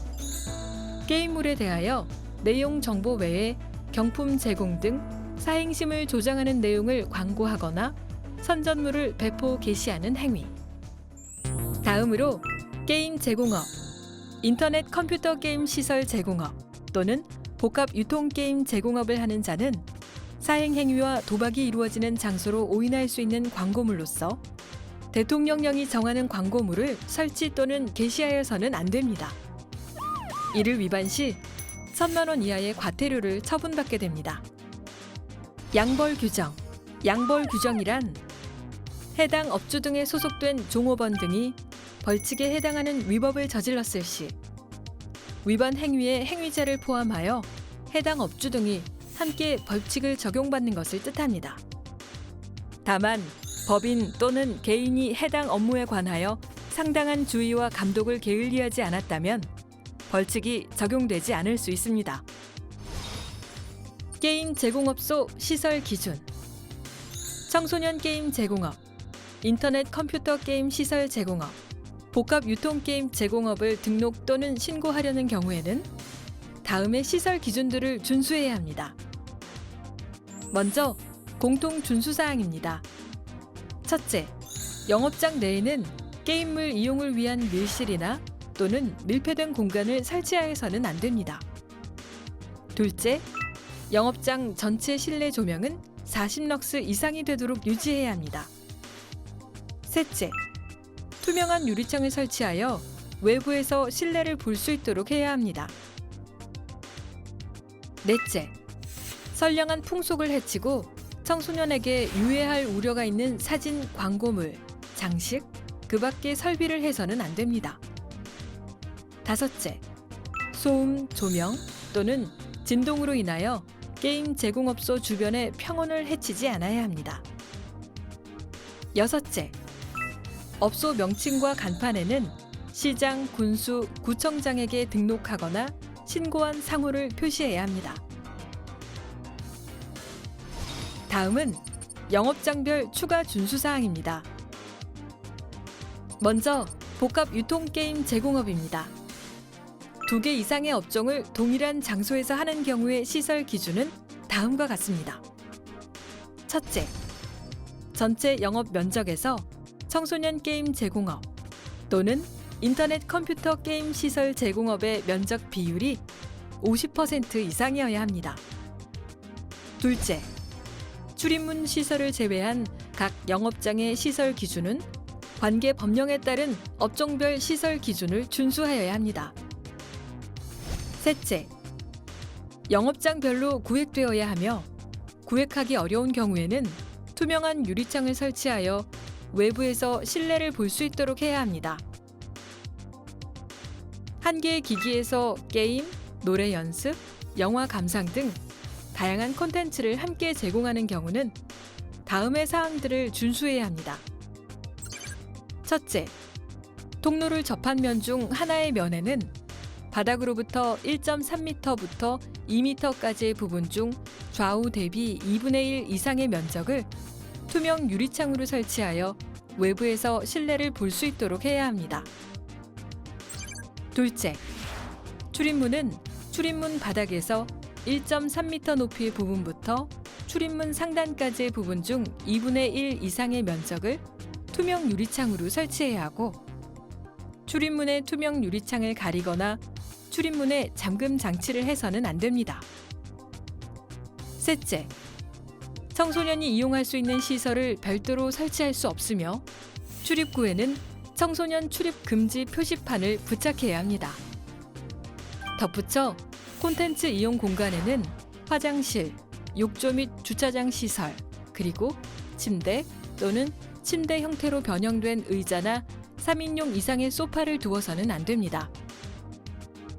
게임물에 대하여 내용 정보 외에 경품 제공 등 사행심을 조장하는 내용을 광고하거나 선전물을 배포 게시하는 행위. 다음으로 게임 제공업, 인터넷 컴퓨터 게임 시설 제공업 또는 복합 유통 게임 제공업을 하는 자는 사행 행위와 도박이 이루어지는 장소로 오인할 수 있는 광고물로서 대통령령이 정하는 광고물을 설치 또는 게시하여서는 안 됩니다. 이를 위반 시 1,000만 원 이하의 과태료를 처분받게 됩니다. 양벌 규정. 양벌 규정이란 해당 업주 등에 소속된 종업원 등이 벌칙에 해당하는 위법을 저질렀을 시 위반 행위의 행위자를 포함하여 해당 업주 등이 함께 벌칙을 적용받는 것을 뜻합니다. 다만 법인 또는 개인이 해당 업무에 관하여 상당한 주의와 감독을 게을리하지 않았다면 벌칙이 적용되지 않을 수 있습니다. 게임 제공업소 시설 기준. 청소년 게임 제공업, 인터넷 컴퓨터 게임 시설 제공업, 복합 유통 게임 제공업을 등록 또는 신고하려는 경우에는 다음의 시설 기준들을 준수해야 합니다. 먼저 공통 준수사항입니다. 첫째, 영업장 내에는 게임물 이용을 위한 밀실이나 또는 밀폐된 공간을 설치하여서는 안 됩니다. 둘째, 영업장 전체 실내 조명은 40럭스 이상이 되도록 유지해야 합니다. 셋째, 투명한 유리창을 설치하여 외부에서 실내를 볼 수 있도록 해야 합니다. 넷째, 선량한 풍속을 해치고 청소년에게 유해할 우려가 있는 사진, 광고물, 장식, 그 밖의 설비를 해서는 안 됩니다. 다섯째, 소음, 조명 또는 진동으로 인하여 게임 제공업소 주변의 평온을 해치지 않아야 합니다. 여섯째, 업소 명칭과 간판에는 시장, 군수, 구청장에게 등록하거나 신고한 상호를 표시해야 합니다. 다음은 영업장별 추가 준수사항입니다. 먼저 복합 유통게임 제공업입니다. 2개 이상의 업종을 동일한 장소에서 하는 경우의 시설 기준은 다음과 같습니다. 첫째, 전체 영업 면적에서 청소년 게임 제공업 또는 인터넷 컴퓨터 게임 시설 제공업의 면적 비율이 50% 이상이어야 합니다. 둘째, 출입문 시설을 제외한 각 영업장의 시설 기준은 관계 법령에 따른 업종별 시설 기준을 준수하여야 합니다. 셋째, 영업장별로 구획되어야 하며 구획하기 어려운 경우에는 투명한 유리창을 설치하여 외부에서 실내를 볼 수 있도록 해야 합니다. 한 개의 기기에서 게임, 노래 연습, 영화 감상 등 다양한 콘텐츠를 함께 제공하는 경우는 다음의 사항들을 준수해야 합니다. 첫째, 통로를 접한 면 중 하나의 면에는 바닥으로부터 1.3m부터 2m까지의 부분 중 좌우 대비 2분의 1 이상의 면적을 투명 유리창으로 설치하여 외부에서 실내를 볼 수 있도록 해야 합니다. 둘째, 출입문은 출입문 바닥에서 1.3m 높이의 부분부터 출입문 상단까지의 부분 중 2분의 1 이상의 면적을 투명 유리창으로 설치해야 하고 출입문의 투명 유리창을 가리거나 출입문에 잠금 장치를 해서는 안 됩니다. 셋째, 청소년이 이용할 수 있는 시설을 별도로 설치할 수 없으며 출입구에는 청소년 출입 금지 표시판을 부착해야 합니다. 덧붙여 콘텐츠 이용 공간에는 화장실, 욕조 및 주차장 시설, 그리고 침대 또는 침대 형태로 변형된 의자나 3인용 이상의 소파를 두어서는 안 됩니다.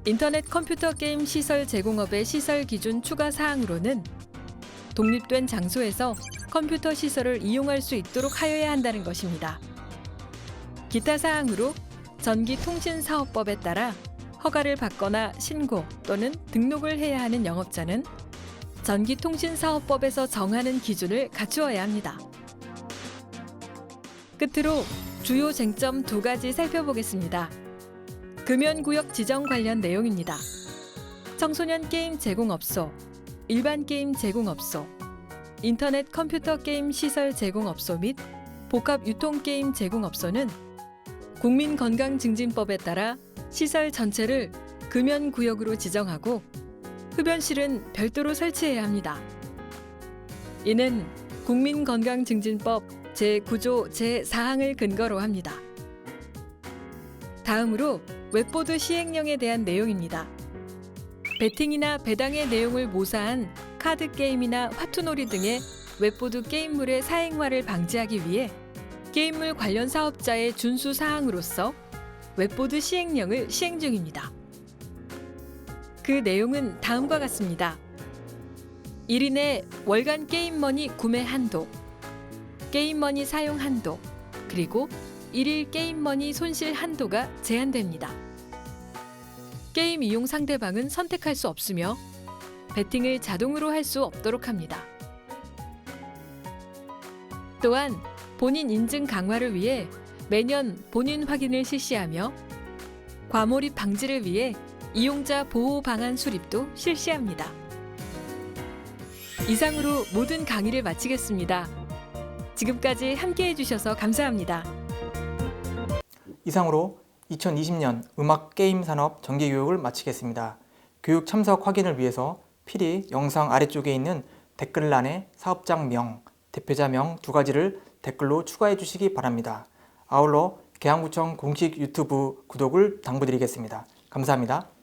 인터넷 컴퓨터 게임 시설 제공업의 시설 기준 추가 사항으로는 독립된 장소에서 컴퓨터 시설을 이용할 수 있도록 하여야 한다는 것입니다. 기타 사항으로 전기통신사업법에 따라 허가를 받거나 신고 또는 등록을 해야 하는 영업자는 전기통신사업법에서 정하는 기준을 갖추어야 합니다. 끝으로 주요 쟁점 2가지 살펴보겠습니다. 금연구역 지정 관련 내용입니다. 청소년 게임 제공업소, 일반 게임 제공업소, 인터넷 컴퓨터 게임 시설 제공업소 및 복합 유통게임 제공업소는 국민건강증진법에 따라 시설 전체를 금연구역으로 지정하고 흡연실은 별도로 설치해야 합니다. 이는 국민건강증진법 제9조 제4항을 근거로 합니다. 다음으로 웹보드 시행령에 대한 내용입니다. 베팅이나 배당의 내용을 모사한 카드게임이나 화투놀이 등의 웹보드 게임물의 사행화를 방지하기 위해 게임물 관련 사업자의 준수 사항으로서 웹보드 시행령을 시행 중입니다. 그 내용은 다음과 같습니다. 1인의 월간 게임머니 구매 한도, 게임머니 사용 한도, 그리고 1일 게임머니 손실 한도가 제한됩니다. 게임 이용 상대방은 선택할 수 없으며 베팅을 자동으로 할 수 없도록 합니다. 또한 본인 인증 강화를 위해 매년 본인 확인을 실시하며 과몰입 방지를 위해 이용자 보호 방안 수립도 실시합니다. 이상으로 모든 강의를 마치겠습니다. 지금까지 함께해 주셔서 감사합니다. 이상으로 2020년 음악게임산업 정기교육을 마치겠습니다. 교육 참석 확인을 위해서 필히 영상 아래쪽에 있는 댓글란에 사업장명, 대표자명 2가지를 댓글로 추가해 주시기 바랍니다. 아울러 계양구청 공식 유튜브 구독을 당부드리겠습니다. 감사합니다.